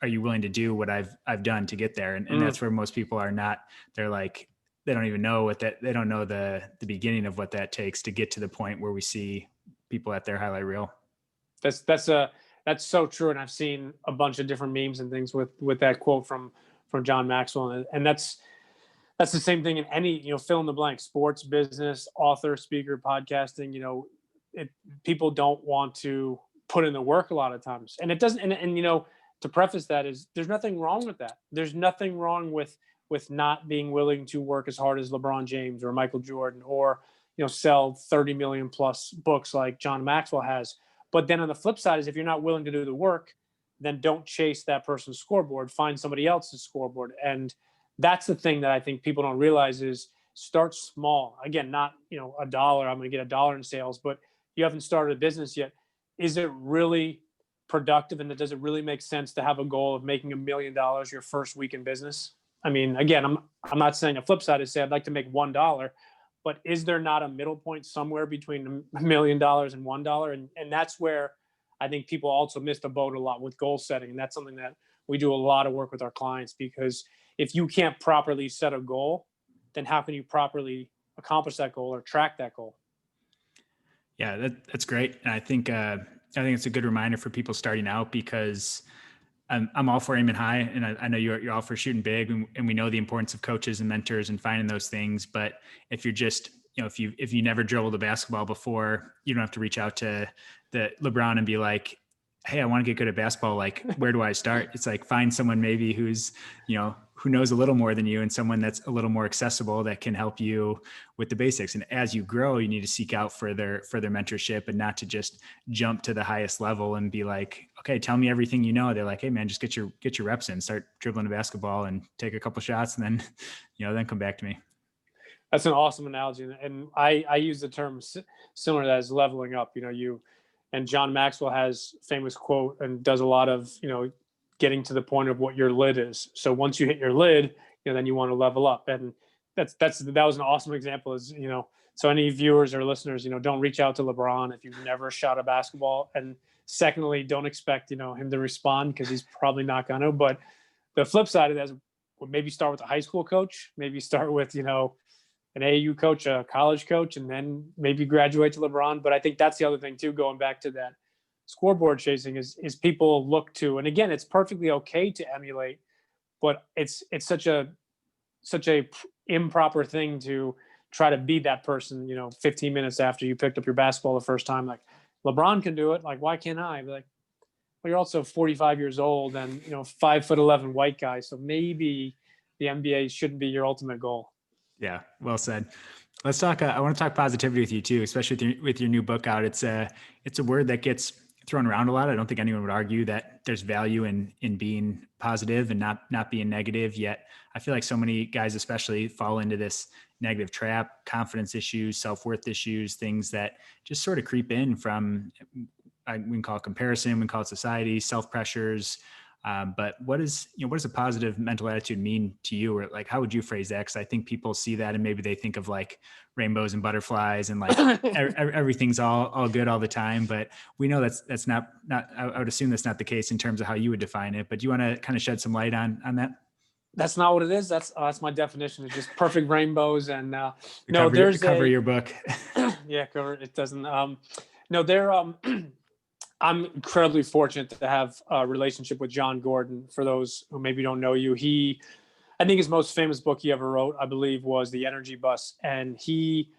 are you willing to do what I've done to get there? And that's where most people are not. They're like, they don't even know they don't know the beginning of what that takes to get to the point where we see people at their highlight reel. That's so true. And I've seen a bunch of different memes and things with that quote from John Maxwell. And that's the same thing in any, fill in the blank, sports, business, author, speaker, podcasting. People don't want to put in the work a lot of times. And it doesn't, and to preface that is there's nothing wrong with that. There's nothing wrong with not being willing to work as hard as LeBron James or Michael Jordan or, sell 30 million plus books like John Maxwell has. But then on the flip side is if you're not willing to do the work, then don't chase that person's scoreboard, find somebody else's scoreboard. And that's the thing that I think people don't realize is start small. Again, not, $1, I'm going to get $1 in sales, but you haven't started a business yet. Is it really productive? And does it really make sense to have a goal of making $1 million your first week in business? I mean, again, I'm not saying a flip side is say I'd like to make $1, but is there not a middle point somewhere between $1 million and $1? And that's where I think people also miss the boat a lot with goal setting. And that's something that we do a lot of work with our clients, because if you can't properly set a goal, then how can you properly accomplish that goal or track that goal? Yeah, that's great. And I think it's a good reminder for people starting out, because I'm all for aiming high, and I know you're all for shooting big, and we know the importance of coaches and mentors and finding those things. But if you're just, if you never dribbled a basketball before, you don't have to reach out to the LeBron and be like, hey, I want to get good at basketball. Like, where do I start? It's like, find someone maybe who's, who knows a little more than you, and someone that's a little more accessible that can help you with the basics. And as you grow, you need to seek out for their mentorship, and not to just jump to the highest level and be like, okay, tell me everything you know. They're like, hey man, just get your reps in, start dribbling a basketball and take a couple shots, and then, then come back to me. That's an awesome analogy. And I use the term similar to that as leveling up. And John Maxwell has famous quote and does a lot of, getting to the point of what your lid is. So once you hit your lid, then you want to level up. And that was an awesome example is, so any viewers or listeners, don't reach out to LeBron if you've never shot a basketball. And secondly, don't expect, him to respond, because he's probably not going to. But the flip side of that is maybe start with a high school coach, maybe start with, an AAU coach, a college coach, and then maybe graduate to LeBron. But I think that's the other thing too, going back to that scoreboard chasing is people look to, and again, it's perfectly okay to emulate, but it's such a improper thing to try to be that person, 15 minutes after you picked up your basketball the first time. Like, LeBron can do it. Like, why can't I? Be like, well, you're also 45 years old and, 5'11" white guy. So maybe the NBA shouldn't be your ultimate goal. Yeah, well said. Let's talk. I want to talk positivity with you too, especially with your new book out. It's a word that gets thrown around a lot. I don't think anyone would argue that there's value in being positive and not being negative. Yet I feel like so many guys, especially, fall into this negative trap, confidence issues, self-worth issues, things that just sort of creep in from, we can call it comparison, we can call it society, self-pressures. But what does a positive mental attitude mean to you? Or like, how would you phrase that? Because I think people see that and maybe they think of like rainbows and butterflies and like everything's all good all the time. But we know that's not. I would assume that's not the case in terms of how you would define it. But do you want to kind of shed some light on that? That's not what it is. That's my definition. It's just perfect rainbows and no. Cover your book. Yeah, cover it doesn't. I'm incredibly fortunate to have a relationship with John Gordon. For those who maybe don't know you, I think his most famous book he ever wrote, I believe, was The Energy Bus. And he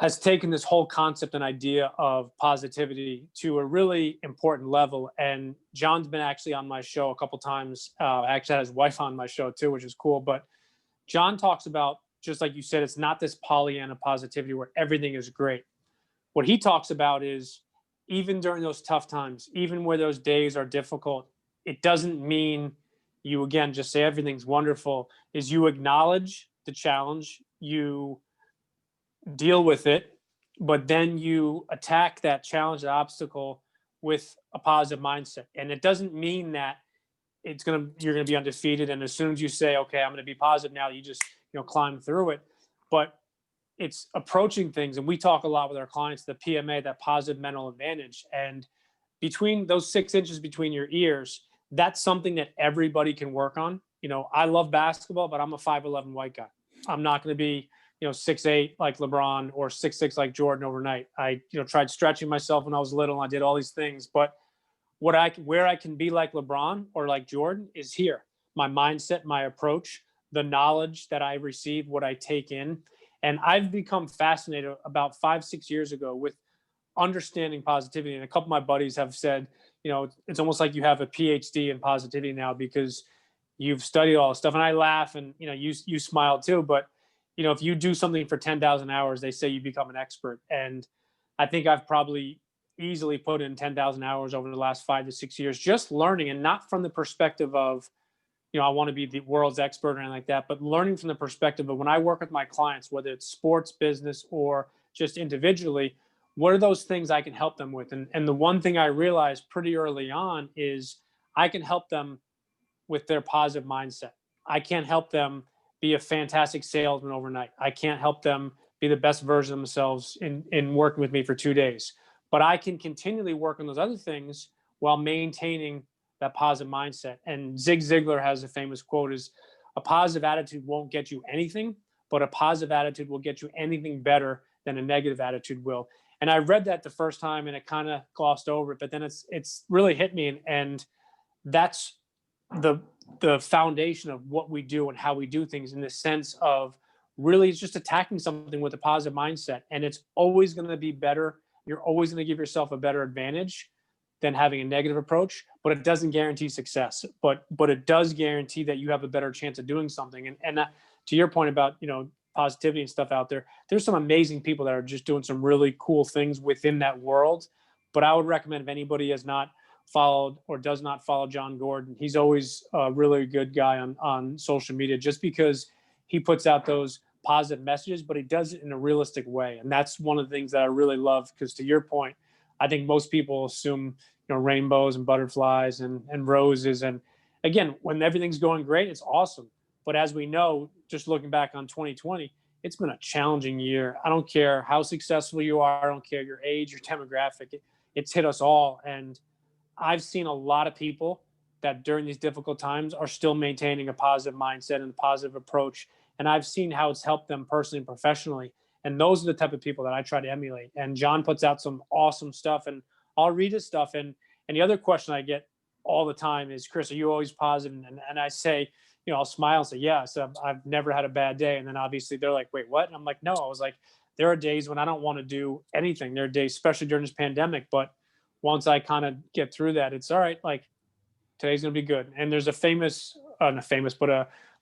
has taken this whole concept and idea of positivity to a really important level. And John's been actually on my show a couple times. I actually had his wife on my show too, which is cool. But John talks about, just like you said, it's not this Pollyanna positivity where everything is great. What he talks about is, even during those tough times, even where those days are difficult, it doesn't mean you, again, just say everything's wonderful. Is you acknowledge the challenge, you deal with it, but then you attack that challenge, that obstacle, with a positive mindset. And it doesn't mean that you're gonna be undefeated, and as soon as you say, okay, I'm gonna be positive now, you just climb through it. But it's approaching things, and we talk a lot with our clients, the PMA, that positive mental advantage. And between those 6 inches between your ears, that's something that everybody can work on. I love basketball, but I'm a 5'11" white guy. I'm not going to be 6'8" like LeBron or 6'6" like Jordan overnight. I tried stretching myself when I was little, and I did all these things. But where I can be like LeBron or like Jordan is here. My mindset, my approach, the knowledge that I receive, what I take in. And I've become fascinated about 5-6 years ago with understanding positivity. And a couple of my buddies have said, it's almost like you have a PhD in positivity now because you've studied all this stuff. And I laugh, and you smile too. But if you do something for 10,000 hours, they say you become an expert. And I think I've probably easily put in 10,000 hours over the last 5 to 6 years, just learning, and not from the perspective of, I want to be the world's expert or anything like that, but learning from the perspective of, when I work with my clients, whether it's sports, business, or just individually, what are those things I can help them with? And the one thing I realized pretty early on is I can help them with their positive mindset. I can't help them be a fantastic salesman overnight. I can't help them be the best version of themselves in working with me for 2 days. But I can continually work on those other things while maintaining that positive mindset. And Zig Ziglar has a famous quote: is, a positive attitude won't get you anything, but a positive attitude will get you anything better than a negative attitude will. And I read that the first time and it kind of glossed over it, but then it's really hit me. And that's the foundation of what we do and how we do things, in the sense of really just attacking something with a positive mindset. And it's always going to be better. You're always going to give yourself a better advantage than having a negative approach, but it doesn't guarantee success. But it does guarantee that you have a better chance of doing something. And to your point about, positivity and stuff out there, there's some amazing people that are just doing some really cool things within that world. But I would recommend, if anybody has not followed or does not follow John Gordon, he's always a really good guy on social media, just because he puts out those positive messages, but he does it in a realistic way. And that's one of the things that I really love, because to your point, I think most people assume, rainbows and butterflies and roses. And again, when everything's going great, it's awesome. But as we know, just looking back on 2020, it's been a challenging year. I don't care how successful you are. I don't care your age, your demographic. It's hit us all. And I've seen a lot of people that during these difficult times are still maintaining a positive mindset and a positive approach. And I've seen how it's helped them personally and professionally. And those are the type of people that I try to emulate. And John puts out some awesome stuff, and I'll read his stuff. And the other question I get all the time is, Chris, are you always positive? And I say, I'll smile and say, yeah, so I've never had a bad day. And then obviously they're like, wait, what? And I'm like, no. I was like, there are days when I don't want to do anything. There are days, especially during this pandemic. But once I kind of get through that, it's all right. Like, today's going to be good. And there's a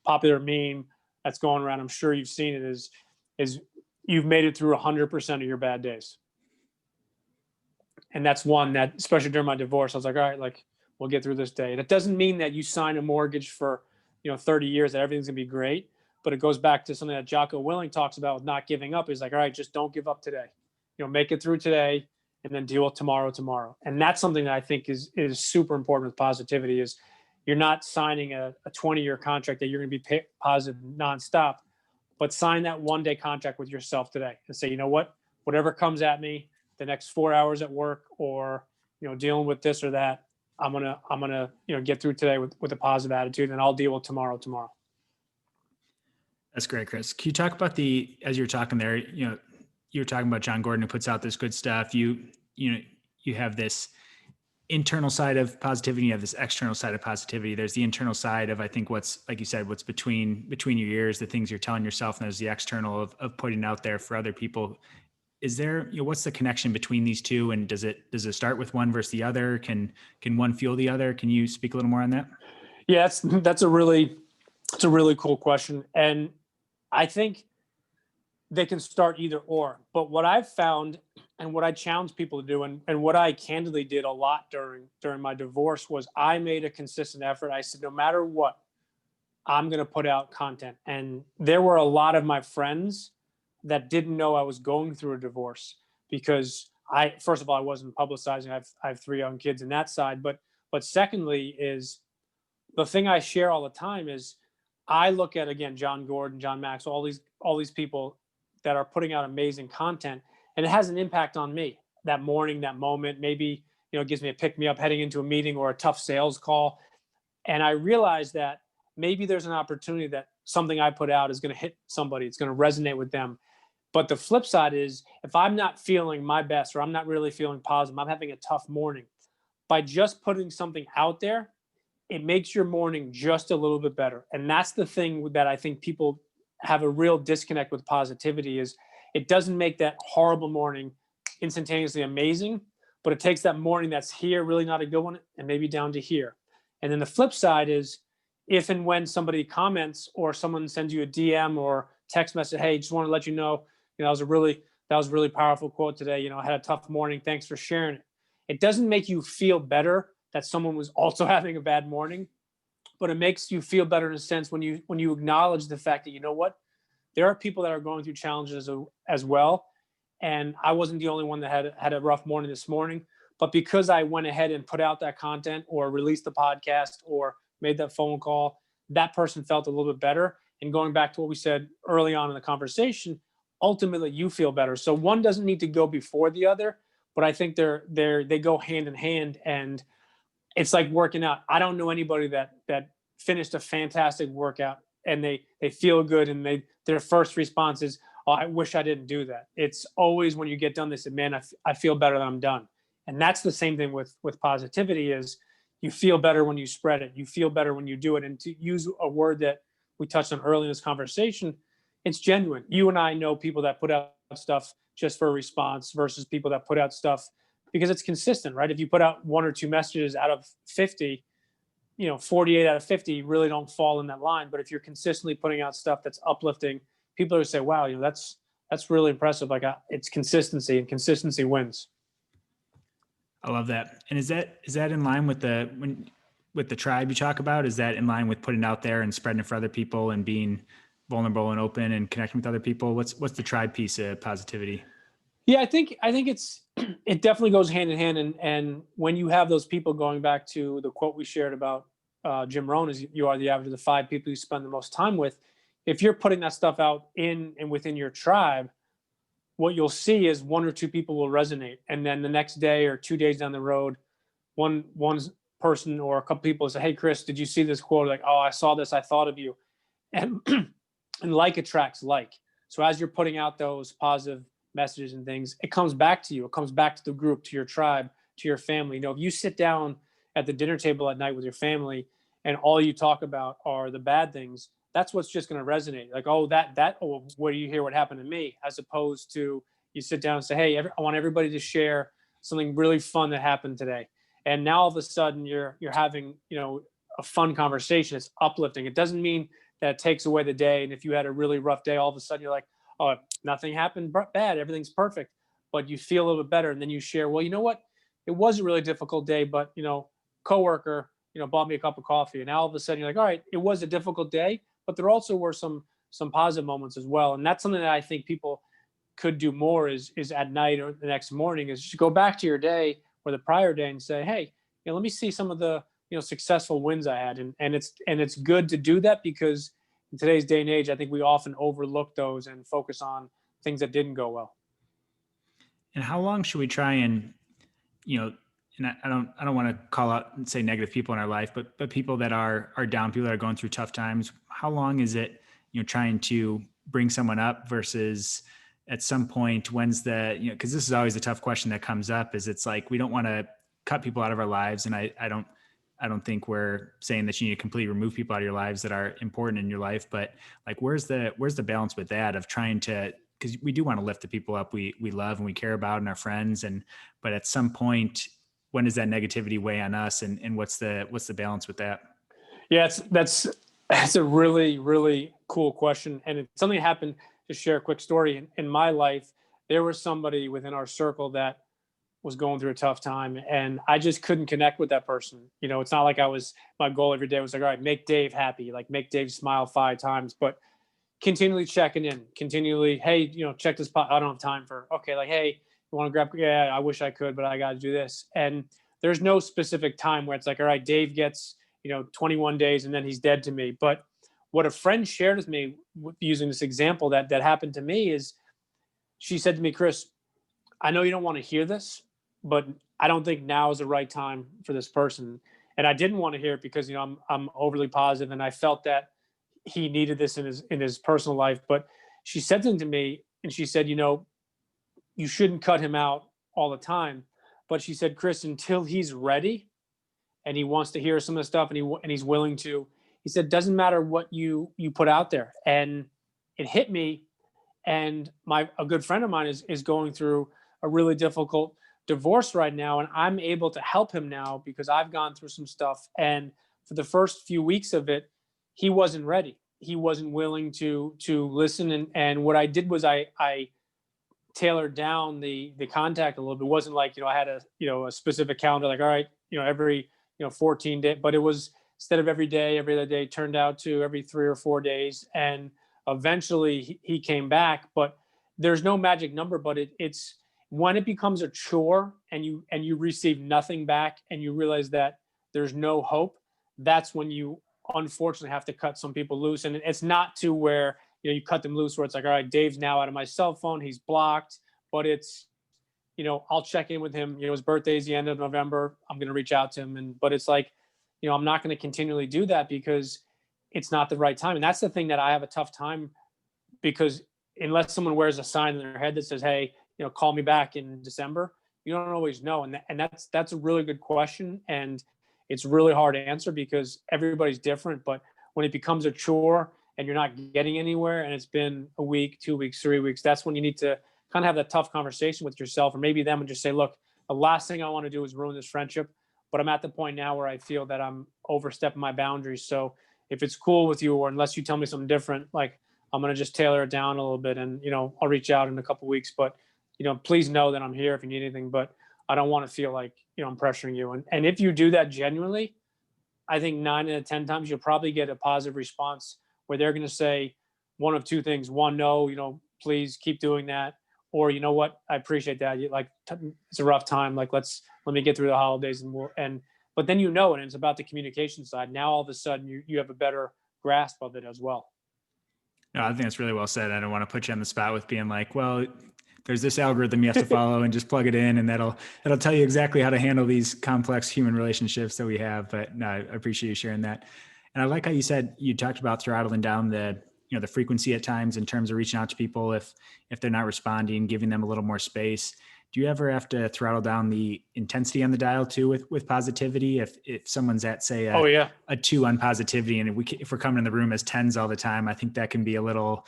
popular meme that's going around. I'm sure you've seen it, is you've made it through 100% of your bad days. And that's one that, especially during my divorce, I was like, all right, like, we'll get through this day. And it doesn't mean that you sign a mortgage for, 30 years, that everything's gonna be great. But it goes back to something that Jocko Willing talks about with not giving up. He's like, all right, just don't give up today. Make it through today and then deal with tomorrow. And that's something that I think is super important with positivity, is you're not signing a 20-year contract that you're going to be positive nonstop, but sign that 1-day contract with yourself today and say, you know what, whatever comes at me the next 4 hours at work, or, dealing with this or that, I'm going to, get through today with a positive attitude, and I'll deal with tomorrow. That's great, Chris. Can you talk about as you're talking there, you were talking about John Gordon, who puts out this good stuff. You have this internal side of positivity, you have this external side of positivity. There's the internal side of, I think, what's, like you said, what's between your ears, the things you're telling yourself, and there's the external of putting out there for other people, is there, what's the connection between these two? And does it start with one versus the other? Can one fuel the other? Can you speak a little more on that? Yeah, that's a really cool question. And I think they can start either or. But what I've found and what I challenge people to do, and what I candidly did a lot during my divorce, was I made a consistent effort. I said, no matter what, I'm going to put out content. And there were a lot of my friends that didn't know I was going through a divorce because first of all, I wasn't publicizing. I have 3 young kids in that side. But secondly is the thing I share all the time is I look at, again, John Gordon, John Maxwell, all these people that are putting out amazing content, and it has an impact on me that morning, that moment. Maybe, it gives me a pick me up heading into a meeting or a tough sales call. And I realize that maybe there's an opportunity that something I put out is going to hit somebody. It's going to resonate with them. But the flip side is if I'm not feeling my best or I'm not really feeling positive, I'm having a tough morning, by just putting something out there, it makes your morning just a little bit better. And that's the thing that I think people have a real disconnect with positivity is it doesn't make that horrible morning instantaneously amazing, but it takes that morning that's here, really not a good one, and maybe down to here. And then the flip side is if and when somebody comments or someone sends you a DM or text message, hey, just want to let you know, that was a really powerful quote today. I had a tough morning. Thanks for sharing it. It doesn't make you feel better that someone was also having a bad morning, but it makes you feel better in a sense when you acknowledge the fact that, what, there are people that are going through challenges as well. And I wasn't the only one that had a rough morning this morning, but because I went ahead and put out that content or released the podcast or made that phone call, that person felt a little bit better. And going back to what we said early on in the conversation, ultimately you feel better. So one doesn't need to go before the other, but I think they go hand in hand. And it's like working out. I don't know anybody that finished a fantastic workout and they feel good and their first response is, oh, I wish I didn't do that. It's always when you get done, they say, man, I feel better than I'm done. And that's the same thing with positivity is you feel better when you spread it. You feel better when you do it. And to use a word that we touched on early in this conversation, it's genuine. You and I know people that put out stuff just for a response versus people that put out stuff because it's consistent, right? If you put out 1 or 2 messages out of 50, 48 out of 50 really don't fall in that line. But if you're consistently putting out stuff that's uplifting, people are say, wow, that's really impressive. Like it's consistency, and consistency wins. I love that. And is that in line with the tribe you talk about? Is that in line with putting out there and spreading it for other people and being vulnerable and open and connecting with other people? What's the tribe piece of positivity? Yeah, I think it definitely goes hand in hand. And when you have those people, going back to the quote we shared about Jim Rohn, is you are the average of the 5 people you spend the most time with. If you're putting that stuff out in and within your tribe, what you'll see is 1 or 2 people will resonate. And then the next day or 2 days down the road, one person or a couple people will say, hey, Chris, did you see this quote? Like, oh, I saw this. I thought of you. And, and like attracts like. So as you're putting out those positive messages and things, it comes back to you. It comes back to the group, to your tribe, to your family. If you sit down at the dinner table at night with your family and all you talk about are the bad things, that's what's just going to resonate. Like, oh, where do you hear what happened to me? As opposed to you sit down and say, hey, I want everybody to share something really fun that happened today. And now all of a sudden you're having, a fun conversation. It's uplifting. It doesn't mean that it takes away the day. And if you had a really rough day, all of a sudden you're like, oh, nothing happened bad. Everything's perfect. But you feel a little bit better. And then you share, well, you know what? It was a really difficult day, but, coworker, bought me a cup of coffee. And now all of a sudden you're like, all right, it was a difficult day, but there also were some positive moments as well. And that's something that I think people could do more is at night or the next morning is just go back to your day or the prior day and say, hey, let me see some of the, successful wins I had. And it's good to do that because in today's day and age, I think we often overlook those and focus on things that didn't go well. And how long should we try and, and I don't want to call out and say negative people in our life, but people that are down, people that are going through tough times, how long is it, trying to bring someone up versus at some point, when's the, cause this is always a tough question that comes up is it's like, we don't want to cut people out of our lives. And I don't think we're saying that you need to completely remove people out of your lives that are important in your life, but like, where's the balance with that of trying to because we do want to lift the people up we love and we care about and our friends. But at some point, when does that negativity weigh on us, and what's the balance with that? Yeah, that's a really, really cool question. And it's something that happened. To share a quick story in my life, there was somebody within our circle that was going through a tough time, and I just couldn't connect with that person. It's not like my goal every day was like, all right, make Dave happy, like make Dave smile 5 times, but continually checking in, continually, hey, check this pot. I don't have time for, okay, like, hey, you want to grab, yeah, I wish I could, but I got to do this. And there's no specific time where it's like, all right, Dave gets, 21 days and then he's dead to me. But what a friend shared with me using this example that happened to me is, she said to me, Chris, I know you don't want to hear this, but I don't think now is the right time for this person. And I didn't want to hear it because, I'm overly positive and I felt that he needed this in his personal life. But she said something to me, and she said, you shouldn't cut him out all the time. But she said, Chris, until he's ready and he wants to hear some of the stuff and he's willing to, he said, doesn't matter what you put out there. And it hit me. And a good friend of mine is going through a really difficult divorce right now. And I'm able to help him now because I've gone through some stuff. And for the first few weeks of it, he wasn't ready. He wasn't willing to listen. And what I did was I tailored down the contact a little bit. It wasn't like, I had a specific calendar, like, all right, every, 14 days, but it was, instead of every other day turned out to every 3 or 4 days. And eventually he came back, but there's no magic number, but it's when it becomes a chore and you receive nothing back and you realize that there's no hope, that's when you unfortunately have to cut some people loose. And it's not to where, you cut them loose where it's like, all right, Dave's now out of my cell phone, he's blocked, but it's, I'll check in with him. His birthday's the end of November. I'm going to reach out to him. But it's like, I'm not going to continually do that because it's not the right time. And that's the thing that I have a tough time, because unless someone wears a sign in their head that says, hey, call me back in December, you don't always know. And that's a really good question. And it's really hard to answer because everybody's different. But when it becomes a chore and you're not getting anywhere and it's been a week, 2 weeks, 3 weeks, that's when you need to kind of have that tough conversation with yourself, or maybe them, and just say, look, the last thing I want to do is ruin this friendship. But I'm at the point now where I feel that I'm overstepping my boundaries. So if it's cool with you, or unless you tell me something different, like, I'm going to just tailor it down a little bit, and, I'll reach out in a couple of weeks, but, please know that I'm here if you need anything, but I don't want to feel like, I'm pressuring you. And if you do that genuinely, I think 9 out of 10 times you'll probably get a positive response where they're going to say one of two things. One, no, please keep doing that. Or, you know what, I appreciate that. It's a rough time. Like, let me get through the holidays but then, and it's about the communication side. Now, all of a sudden you have a better grasp of it as well. No, I think that's really well said. I don't want to put you on the spot with being like, well, there's this algorithm you have to follow and just plug it in, and that'll tell you exactly how to handle these complex human relationships that we have. But no, I appreciate you sharing that. And I like how you said, you talked about throttling down the frequency at times in terms of reaching out to people if they're not responding, giving them a little more space. Do you ever have to throttle down the intensity on the dial too with positivity? If someone's at, say, a 2 on positivity, and if we're coming in the room as 10s all the time, I think that can be a little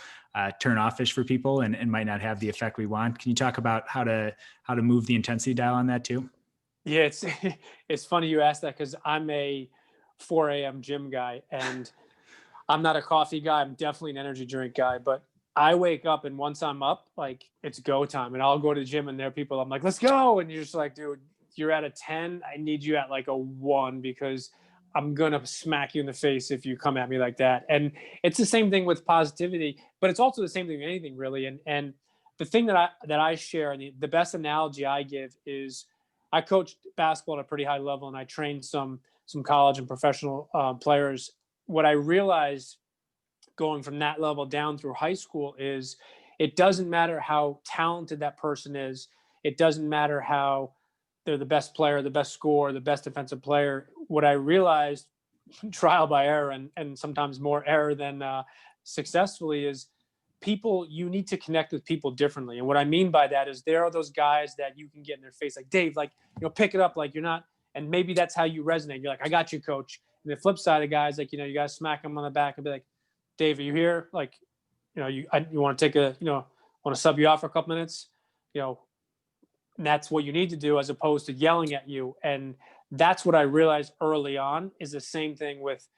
turn offish for people and might not have the effect we want. Can you talk about how to move the intensity dial on that too? Yeah, it's funny you asked that, because I'm a 4 a.m. gym guy, and I'm not a coffee guy. I'm definitely an energy drink guy, but I wake up, and once I'm up, like, it's go time, and I'll go to the gym, and there are people, I'm like, let's go. And you're just like, dude, you're at a 10. I need you at like a 1, because I'm going to smack you in the face if you come at me like that. And it's the same thing with positivity, but it's also the same thing with anything, really. And the thing that I share, and the best analogy I give is, I coached basketball at a pretty high level, and I trained some college and professional players. What I realized going from that level down through high school is, it doesn't matter how talented that person is. It doesn't matter how they're the best player, the best scorer, the best defensive player. What I realized, trial by error, and sometimes more error than successfully, is you need to connect with people differently. And what I mean by that is, there are those guys that you can get in their face, like, Dave, like, pick it up, like, you're not, and maybe that's how you resonate. You're like, I got you, coach. And the flip side of guys, like, you got to smack them on the back and be like, Dave, are you here? Like, you want to take a want to sub you out for a couple minutes, you know, and that's what you need to do as opposed to yelling at you. And that's what I realized early on is the same thing with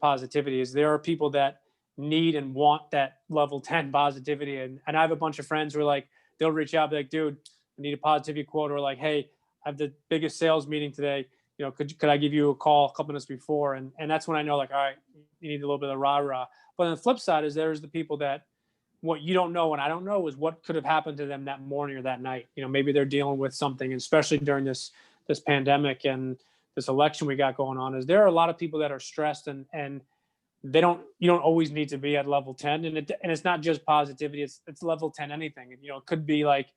positivity is there are people that need and want that level 10 positivity. And I have a bunch of friends who are like, they'll reach out, be like, dude, I need a positivity quote, or like, hey, I have the biggest sales meeting today. You know, could I give you a call a couple minutes before? And that's when I know, like, all right, you need a little bit of rah-rah. But on the flip side is there's the people that what you don't know and I don't know is what could have happened to them that morning or that night. You know, maybe they're dealing with something, especially during this pandemic and this election we got going on. Is there are a lot of people that are stressed and you don't always need to be at level 10, and it's not just positivity. It's level 10 anything. You know, it could be like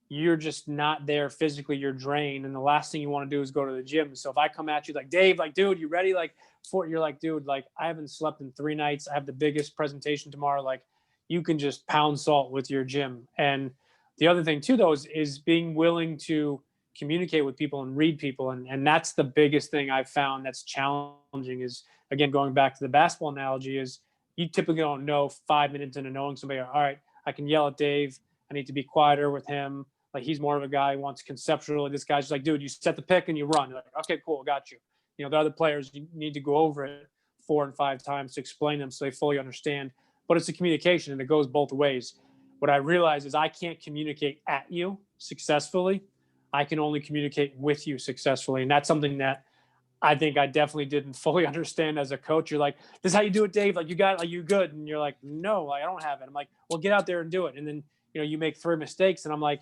you're just not there physically, you're drained, and the last thing you want to do is go to the gym. So if I come at you like, Dave, like, dude, you ready? Like, you're like, dude, like, I haven't slept in 3 nights. I have the biggest presentation tomorrow. Like, you can just pound salt with your gym. And the other thing too, though, is being willing to communicate with people and read people. And that's the biggest thing I've found that's challenging is, again, going back to the basketball analogy, is you typically don't know 5 minutes into knowing somebody, all right, I can yell at Dave. I need to be quieter with him. Like, he's more of a guy who wants conceptually. This guy's just like, dude, you set the pick and you run. You're like, okay, cool, got you. You know, the other players, you need to go over it 4 and 5 times to explain them so they fully understand. But it's a communication and it goes both ways. What I realize is I can't communicate at you successfully. I can only communicate with you successfully. And that's something that I think I definitely didn't fully understand as a coach. You're like, this is how you do it, Dave. Like, you got it, like, you good. And you're like, no, like, I don't have it. I'm like, well, get out there and do it. And then, you know, you make 3 mistakes and I'm like,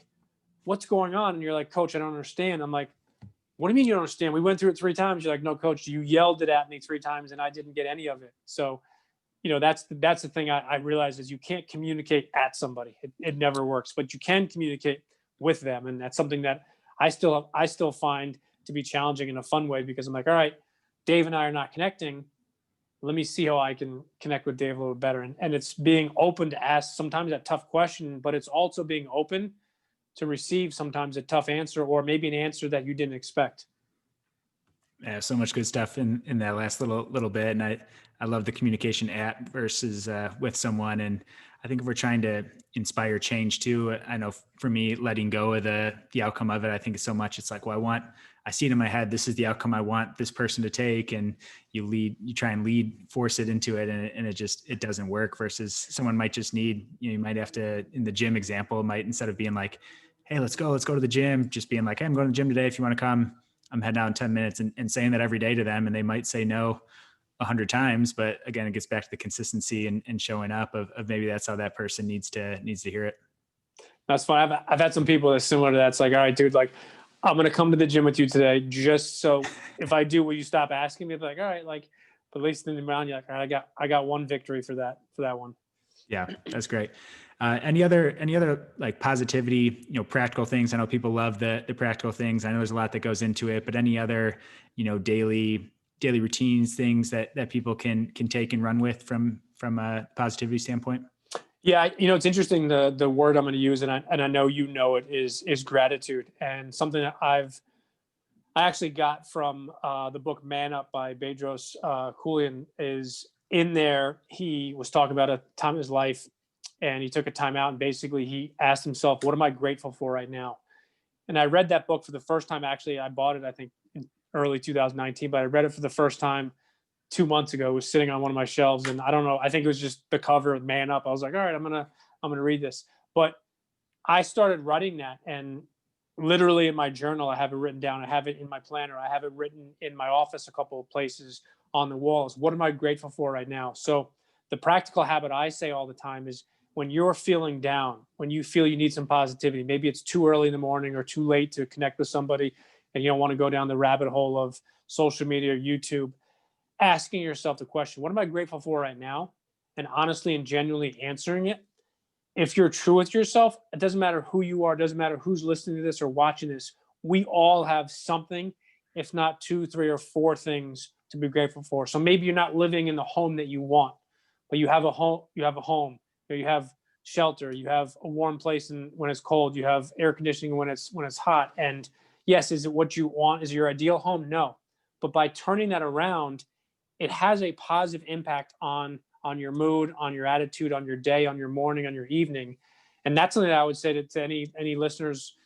what's going on? And you're like, coach, I don't understand. I'm like, what do you mean you don't understand? We went through it 3 times. You're like, no, coach, you yelled it at me 3 times and I didn't get any of it. So, you know, that's the thing I realized is you can't communicate at somebody. It never works, but you can communicate with them. And that's something that I still find to be challenging in a fun way, because I'm like, all right, Dave and I are not connecting. Let me see how I can connect with Dave a little better. And it's being open to ask sometimes that tough question, but it's also being open to receive sometimes a tough answer, or maybe an answer that you didn't expect. Yeah, so much good stuff in that last little bit, and I love the communication at versus with someone. And I think if we're trying to inspire change too, I know for me, letting go of the outcome of it, I think is so much. It's like, well, I see it in my head. This is the outcome I want this person to take, and you try and force it into it, and it doesn't work. Versus someone might just need, you might have to, in the gym example, might, instead of being like, hey, let's go to the gym, just being like, hey, I'm going to the gym today. If you want to come, I'm heading out in 10 minutes, and saying that every day to them. And they might say no 100 times, but again, it gets back to the consistency and showing up of maybe that's how that person needs to hear it. That's fine. I've had some people that's similar to that. It's like, all right, dude, like, I'm going to come to the gym with you today. Just so if I do, will you stop asking me? I'll be like, all right, like, but at least in the round, you're like, all right, I got one victory for that one. Yeah, that's great. Any other like positivity, practical things? I know people love the practical things. I know there's a lot that goes into it, but any other, daily routines, things that people can take and run with from a positivity standpoint? Yeah, it's interesting. The word I'm going to use, and I know it, is gratitude, and something that I actually got from the book Man Up by Bedros Keuilian. Is in there. He was talking about a time in his life, and he took a time out, and basically he asked himself, what am I grateful for right now? And I read that book for the first time. Actually, I bought it, I think, in early 2019, but I read it for the first time 2 months ago. It was sitting on one of my shelves, and I don't know, I think it was just the cover of Man Up. I was like, all right, I'm gonna read this. But I started writing that, and literally in my journal, I have it written down. I have it in my planner. I have it written in my office, a couple of places on the walls. What am I grateful for right now? So the practical habit I say all the time is, when you're feeling down, when you feel you need some positivity, maybe it's too early in the morning or too late to connect with somebody, and you don't want to go down the rabbit hole of social media or YouTube, asking yourself the question, what am I grateful for right now? And honestly and genuinely answering it. If you're true with yourself, it doesn't matter who you are, it doesn't matter who's listening to this or watching this. We all have something, if not 2, 3, or 4 things to be grateful for. So maybe you're not living in the home that you want, but you have a home, you have shelter, you have a warm place when it's cold, you have air conditioning when it's hot. And yes, is it what you want? Is your ideal home? No. But by turning that around, it has a positive impact on your mood, on your attitude, on your day, on your morning, on your evening. And that's something that I would say to any listeners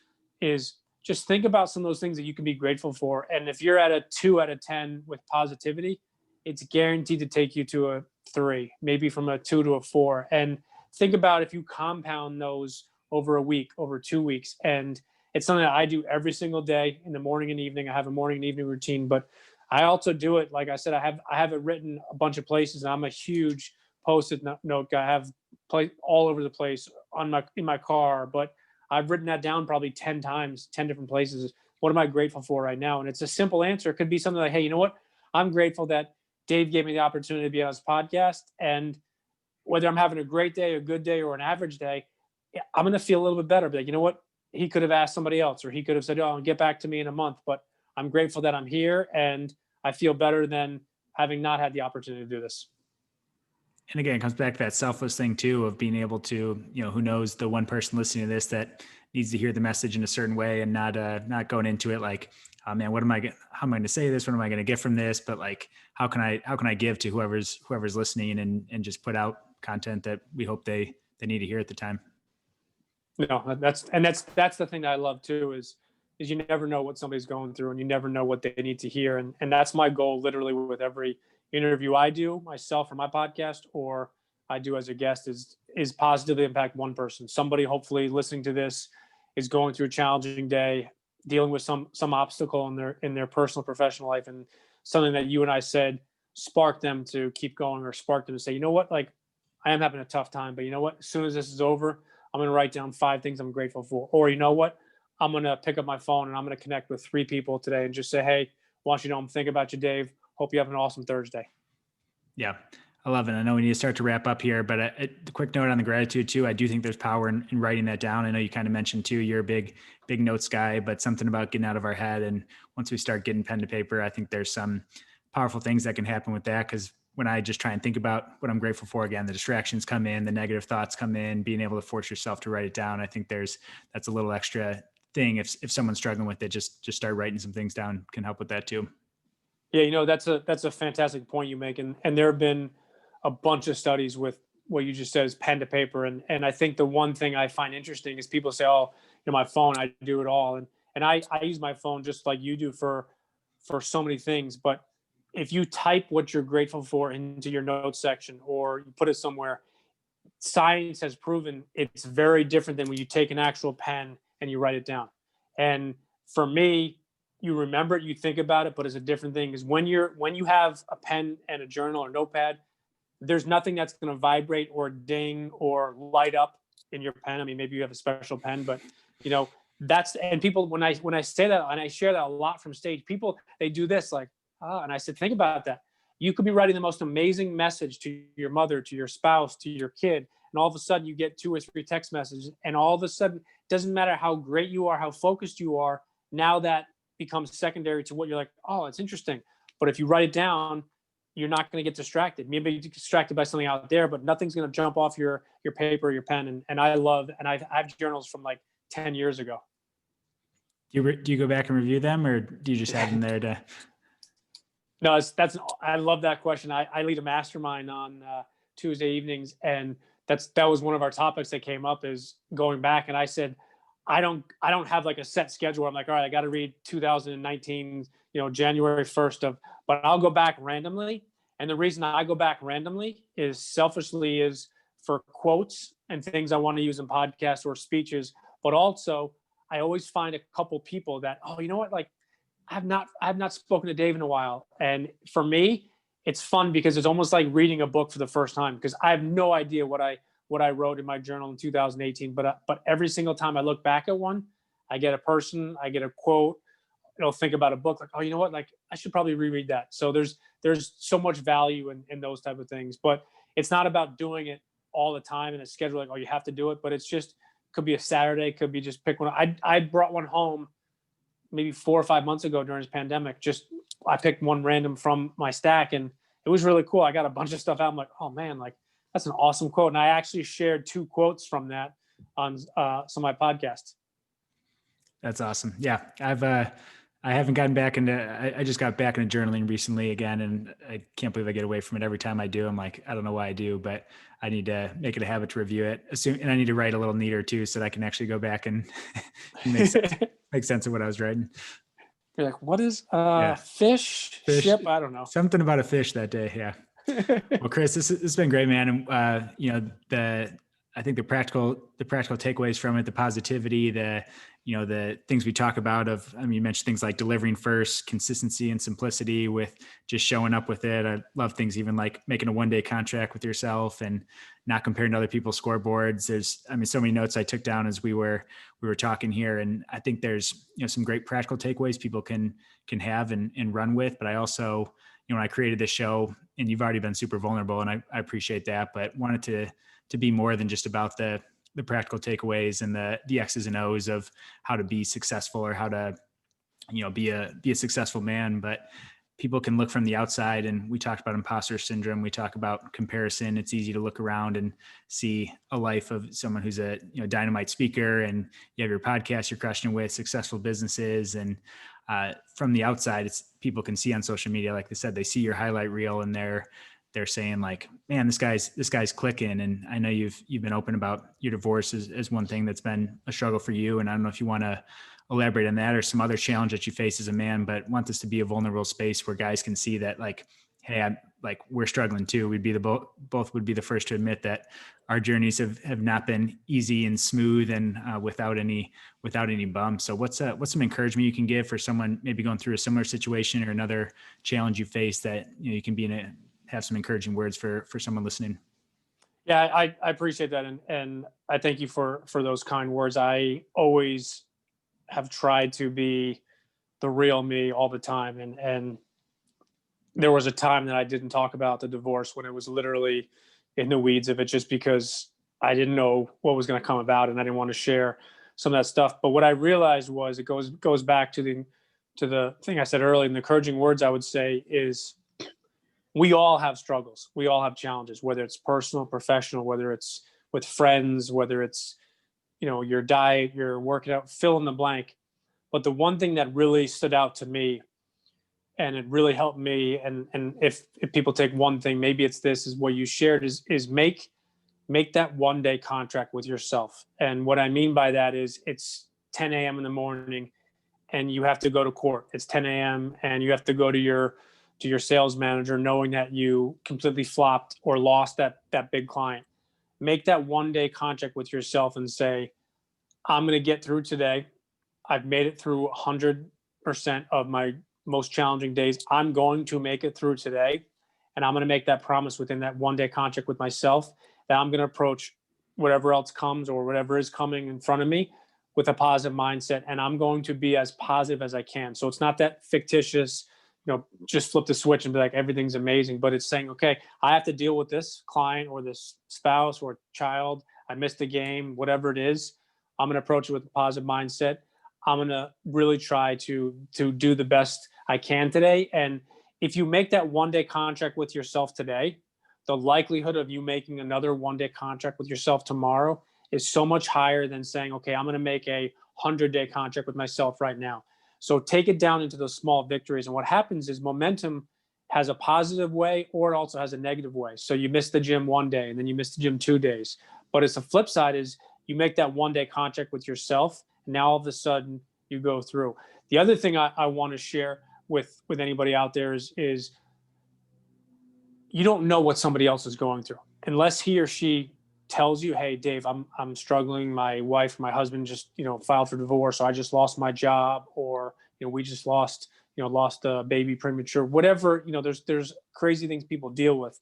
is just think about some of those things that you can be grateful for. And if you're at a 2 out of 10 with positivity, it's guaranteed to take you to a 3, maybe from a 2 to a 4. And think about if you compound those over a week, over 2 weeks. And it's something that I do every single day in the morning and evening. I have a morning and evening routine, but I also do it. Like I said, I have it written a bunch of places, and I'm a huge Post-it note guy. I have all over the place in my car, but I've written that down probably 10 times, 10 different places. What am I grateful for right now? And it's a simple answer. It could be something like, hey, you know what? I'm grateful that Dave gave me the opportunity to be on his podcast. And whether I'm having a great day, a good day, or an average day, I'm going to feel a little bit better. But like, you know what? He could have asked somebody else, or he could have said, oh, get back to me in a month. But I'm grateful that I'm here, and I feel better than having not had the opportunity to do this. And again, it comes back to that selfless thing too, of being able to, who knows, the one person listening to this that needs to hear the message in a certain way, and not going into it like, oh man, how am I going to say this? What am I going to get from this? But like, how can I give to whoever's listening, and just put out content that we hope they need to hear at the time. No, that's the thing that I love too, is you never know what somebody's going through, and you never know what they need to hear. And that's my goal literally with every interview I do myself for my podcast, or I do as a guest, is positively impact one person. Somebody hopefully listening to this is going through a challenging day, dealing with some obstacle in their personal, professional life, and something that you and I said sparked them to keep going, or sparked them to say, you know what, like, I am having a tough time, but you know what, as soon as this is over, I'm going to write down 5 things I'm grateful for. Or you know what, I'm going to pick up my phone and I'm going to connect with 3 people today and just say, hey, want you to know I'm thinking about you, Dave. Hope you have an awesome Thursday. Yeah, I love it. I know we need to start to wrap up here, but a quick note on the gratitude too. I do think there's power in writing that down. I know you kind of mentioned too, you're a big notes guy, but something about getting out of our head. And once we start getting pen to paper, I think there's some powerful things that can happen with that. Because when I just try and think about what I'm grateful for, again, the distractions come in, the negative thoughts come in, being able to force yourself to write it down. I think that's a little extra thing. If someone's struggling with it, just start writing some things down can help with that too. Yeah, that's a fantastic point you make. And there have been a bunch of studies with what you just said is pen to paper. And I think the one thing I find interesting is people say, oh, my phone, I do it all. And I use my phone just like you do for so many things. But if you type what you're grateful for into your notes section, or you put it somewhere, science has proven it's very different than when you take an actual pen and you write it down. And for me, you remember it, you think about it, but it's a different thing. Is when you have a pen and a journal or notepad, there's nothing that's going to vibrate or ding or light up in your pen. I mean, maybe you have a special pen, but and people, when I say that, and I share that a lot from stage, people, they do this like, and I said, think about that. You could be writing the most amazing message to your mother, to your spouse, to your kid, and all of a sudden you get 2 or 3 text messages, and all of a sudden, it doesn't matter how great you are, how focused you are, now that becomes secondary to what you're like, oh, it's interesting. But if you write it down, you're not going to get distracted. Maybe you're distracted by something out there, but nothing's going to jump off your paper or your pen. And I have journals from like 10 years ago. Do you go back and review them, or do you just have them there to? No, I love that question. I lead a mastermind on Tuesday evenings, and that was one of our topics that came up, is going back. And I said, I don't have like a set schedule. I'm like, all right, I got to read 2019, January 1st but I'll go back randomly. And the reason I go back randomly is selfishly is for quotes and things I want to use in podcasts or speeches. But also I always find a couple people that, oh, you know what? Like I have not spoken to Dave in a while. And for me, it's fun because it's almost like reading a book for the first time, because I have no idea what I wrote in my journal in 2018. But every single time I look back at one, I get a person, I get a quote, think about a book, like, oh, you know what? Like I should probably reread that. So there's so much value in those type of things, but it's not about doing it all the time in a schedule, like, oh, you have to do it, but it's just, could be a Saturday, could be just pick one. I brought one home maybe 4 or 5 months ago during this pandemic. I picked one random from my stack, and it was really cool. I got a bunch of stuff out. I'm like, oh man, like that's an awesome quote. And I actually shared 2 quotes from that on some of my podcasts. That's awesome. Yeah. I haven't gotten back into, I just got back into journaling recently again, and I can't believe I get away from it every time I do. I'm like, I don't know why I do, but I need to make it a habit to review it. And I need to write a little neater too, so that I can actually go back and make sense of what I was writing. You're like, what is Yeah. fish, Fish, ship? I don't know. something about a fish that day. Yeah. Well, Chris, this has been great, man. And I think the practical takeaways from it, the positivity, the things we talk about you mentioned things like delivering first, consistency and simplicity with just showing up with it. I love things even like making a 1-day contract with yourself and not comparing to other people's scoreboards. There's, so many notes I took down as we were talking here. And I think there's, some great practical takeaways people can have and run with. But I also, when I created this show, and you've already been super vulnerable, and I appreciate that, but wanted to be more than just about the practical takeaways and the X's and O's of how to be successful or how to, be a successful man. But people can look from the outside, and we talked about imposter syndrome. We talk about comparison. It's easy to look around and see a life of someone who's a dynamite speaker, and you have your podcast you're crushing with, successful businesses, and from the outside, it's people can see on social media, like they said, they see your highlight reel and they're saying like, man, this guy's clicking. And I know you've been open about your divorce as one thing that's been a struggle for you. And I don't know if you want to elaborate on that or some other challenge that you face as a man, but want this to be a vulnerable space where guys can see that like, hey, we're struggling too. We'd be both would be the first to admit that our journeys have not been easy and smooth and without any bumps. So what's some encouragement you can give for someone maybe going through a similar situation or another challenge you face that you can have some encouraging words for someone listening? Yeah, I appreciate that. And I thank you for those kind words. I always have tried to be the real me all the time. And there was a time that I didn't talk about the divorce when it was literally in the weeds of it, just because I didn't know what was going to come about and I didn't want to share some of that stuff. But what I realized was it goes back to the thing I said earlier. And the encouraging words I would say is we all have struggles. We all have challenges, whether it's personal, professional, whether it's with friends, whether it's, your diet, your working out, fill in the blank. But the one thing that really stood out to me, and it really helped me, and if people take one thing, maybe it's this, is what you shared, is make that 1-day contract with yourself. And what I mean by that is it's 10 a.m. in the morning and you have to go to court. It's 10 a.m. and you have to go to your sales manager knowing that you completely flopped or lost that big client. Make that 1-day contract with yourself and say, I'm going to get through today. I've made it through 100% of my most challenging days. I'm going to make it through today. And I'm going to make that promise within that 1-day contract with myself that I'm going to approach whatever else comes or whatever is coming in front of me with a positive mindset. And I'm going to be as positive as I can. So it's not that fictitious, just flip the switch and be like, everything's amazing. But it's saying, okay, I have to deal with this client or this spouse or child. I missed the game, whatever it is. I'm going to approach it with a positive mindset. I'm going to really try to do the best I can today. And if you make that 1-day contract with yourself today, the likelihood of you making another 1-day contract with yourself tomorrow is so much higher than saying, okay, I'm going to make a 100-day contract with myself right now. So take it down into those small victories. And what happens is momentum has a positive way or it also has a negative way. So you miss the gym 1 day and then you miss the gym 2 days. But it's the flip side is you make that 1-day contract with yourself. And now all of a sudden you go through. The other thing I want to share with anybody out there is you don't know what somebody else is going through unless he or she tells you, hey, Dave, I'm struggling. My wife, my husband just, filed for divorce. So I just lost my job, or, we just lost a baby premature, whatever, there's crazy things people deal with.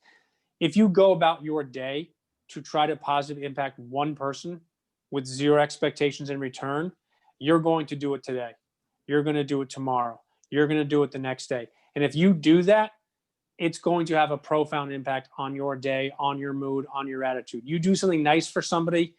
If you go about your day to try to positively impact one person with zero expectations in return, you're going to do it today. You're going to do it tomorrow. You're going to do it the next day. And if you do that, it's going to have a profound impact on your day, on your mood, on your attitude. You do something nice for somebody,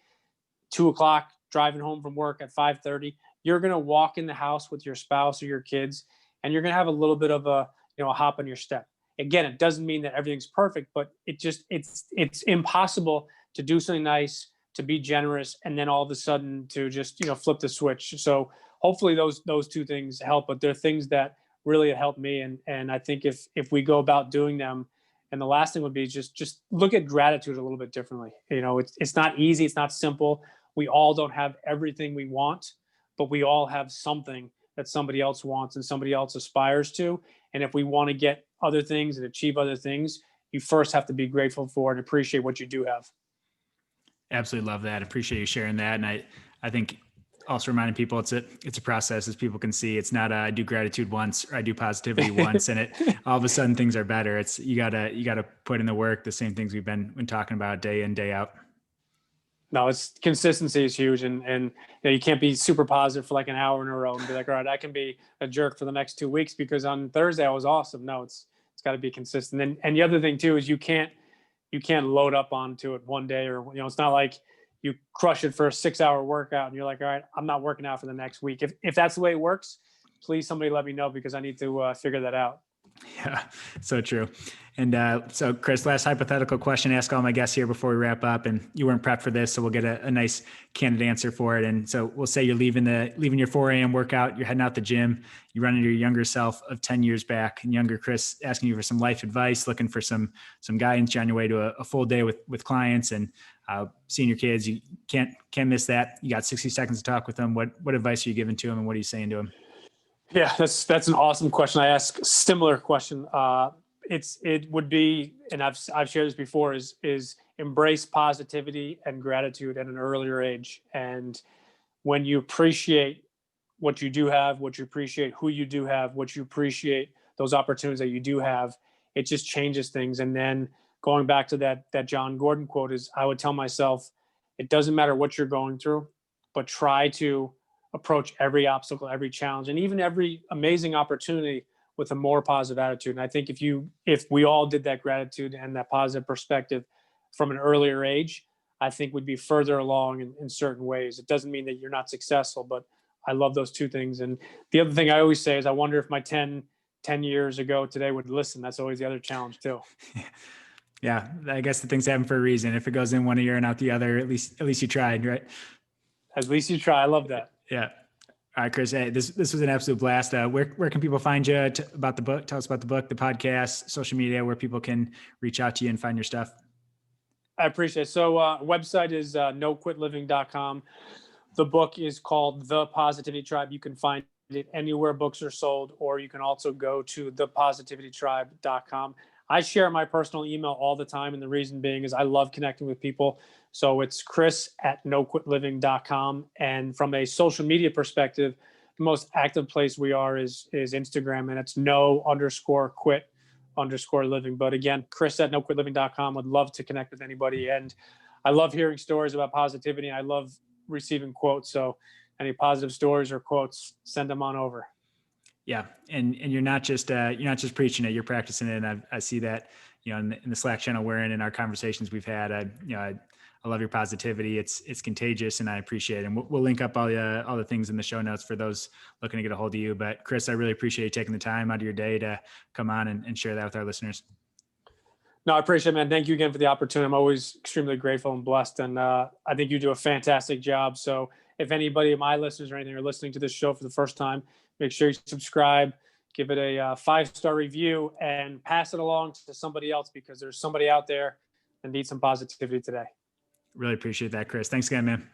2:00, driving home from work at 5:30, you're going to walk in the house with your spouse or your kids, and you're going to have a little bit of a hop in your step. Again, it doesn't mean that everything's perfect, but it's impossible to do something nice, to be generous, and then all of a sudden to just flip the switch. So hopefully those two things help, but they're things that really helped me. And I think if we go about doing them, and the last thing would be just look at gratitude a little bit differently. It's not easy. It's not simple. We all don't have everything we want, but we all have something that somebody else wants and somebody else aspires to. And if we want to get other things and achieve other things, you first have to be grateful for and appreciate what you do have. Absolutely love that. Appreciate you sharing that. And I think also reminding people it's a process, as people can see. It's not I do gratitude once or I do positivity once and it all of a sudden things are better. It's you gotta put in the work, the same things we've been talking about day in, day out. No, it's consistency is huge, and you can't be super positive for like an hour in a row and be like, all right, I can be a jerk for the next 2 weeks because on Thursday I was awesome. No, it's got to be consistent. And the other thing too is you can't load up onto it one day, or it's not like you crush it for a 6-hour workout and you're like, all right, I'm not working out for the next week. If that's the way it works, please somebody let me know because I need to figure that out. Yeah, so true. And so, Chris, last hypothetical question I ask all my guests here before we wrap up, and you weren't prepped for this, so we'll get a nice candid answer for it. And so we'll say you're leaving your 4 a.m. workout, you're heading out the gym, you run into your younger self of 10 years back, and younger Chris asking you for some life advice, looking for some guidance. You're on your way to a full day with clients and seeing your kids. You can't miss that. You got 60 seconds to talk with them. What advice are you giving to them, and what are you saying to them? Yeah, that's an awesome question. I ask similar question. It would be, and I've shared this before, is embrace positivity and gratitude at an earlier age. And when you appreciate what you do have, what you appreciate who you do have, what you appreciate those opportunities that you do have, it just changes things. And then going back to that John Gordon quote is, I would tell myself, it doesn't matter what you're going through, but try to approach every obstacle, every challenge, and even every amazing opportunity with a more positive attitude. And I think if we all did that gratitude and that positive perspective from an earlier age, I think we'd be further along in certain ways. It doesn't mean that you're not successful, but I love those two things. And the other thing I always say is I wonder if my 10 years ago today would listen. That's always the other challenge too. Yeah, I guess the things happen for a reason. If it goes in one ear and out the other, at least you tried, right? At least you try. I love that. Yeah. All right, Chris. Hey, this was an absolute blast. Where can people find you about the book? Tell us about the book, the podcast, social media, where people can reach out to you and find your stuff. I appreciate it. So website is noquitliving.com. The book is called The Positivity Tribe. You can find it anywhere books are sold, or you can also go to thepositivitytribe.com. I share my personal email all the time, and the reason being is I love connecting with people. So it's chris@noquitliving.com. And from a social media perspective, the most active place we are is Instagram, and it's no_quit_living. But again, chris@noquitliving.com. Would love to connect with anybody. And I love hearing stories about positivity. And I love receiving quotes. So any positive stories or quotes, send them on over. Yeah. And you're not just preaching it, you're practicing it. And I see that, in the Slack channel we're in our conversations we've had, I love your positivity. It's contagious, and I appreciate it. And we'll link up all the things in the show notes for those looking to get a hold of you. But Chris, I really appreciate you taking the time out of your day to come on and share that with our listeners. No, I appreciate it, man. Thank you again for the opportunity. I'm always extremely grateful and blessed. And I think you do a fantastic job. So if anybody of my listeners or anything are listening to this show for the first time, make sure you subscribe, give it a 5-star review, and pass it along to somebody else, because there's somebody out there that needs some positivity today. Really appreciate that, Chris. Thanks again, man.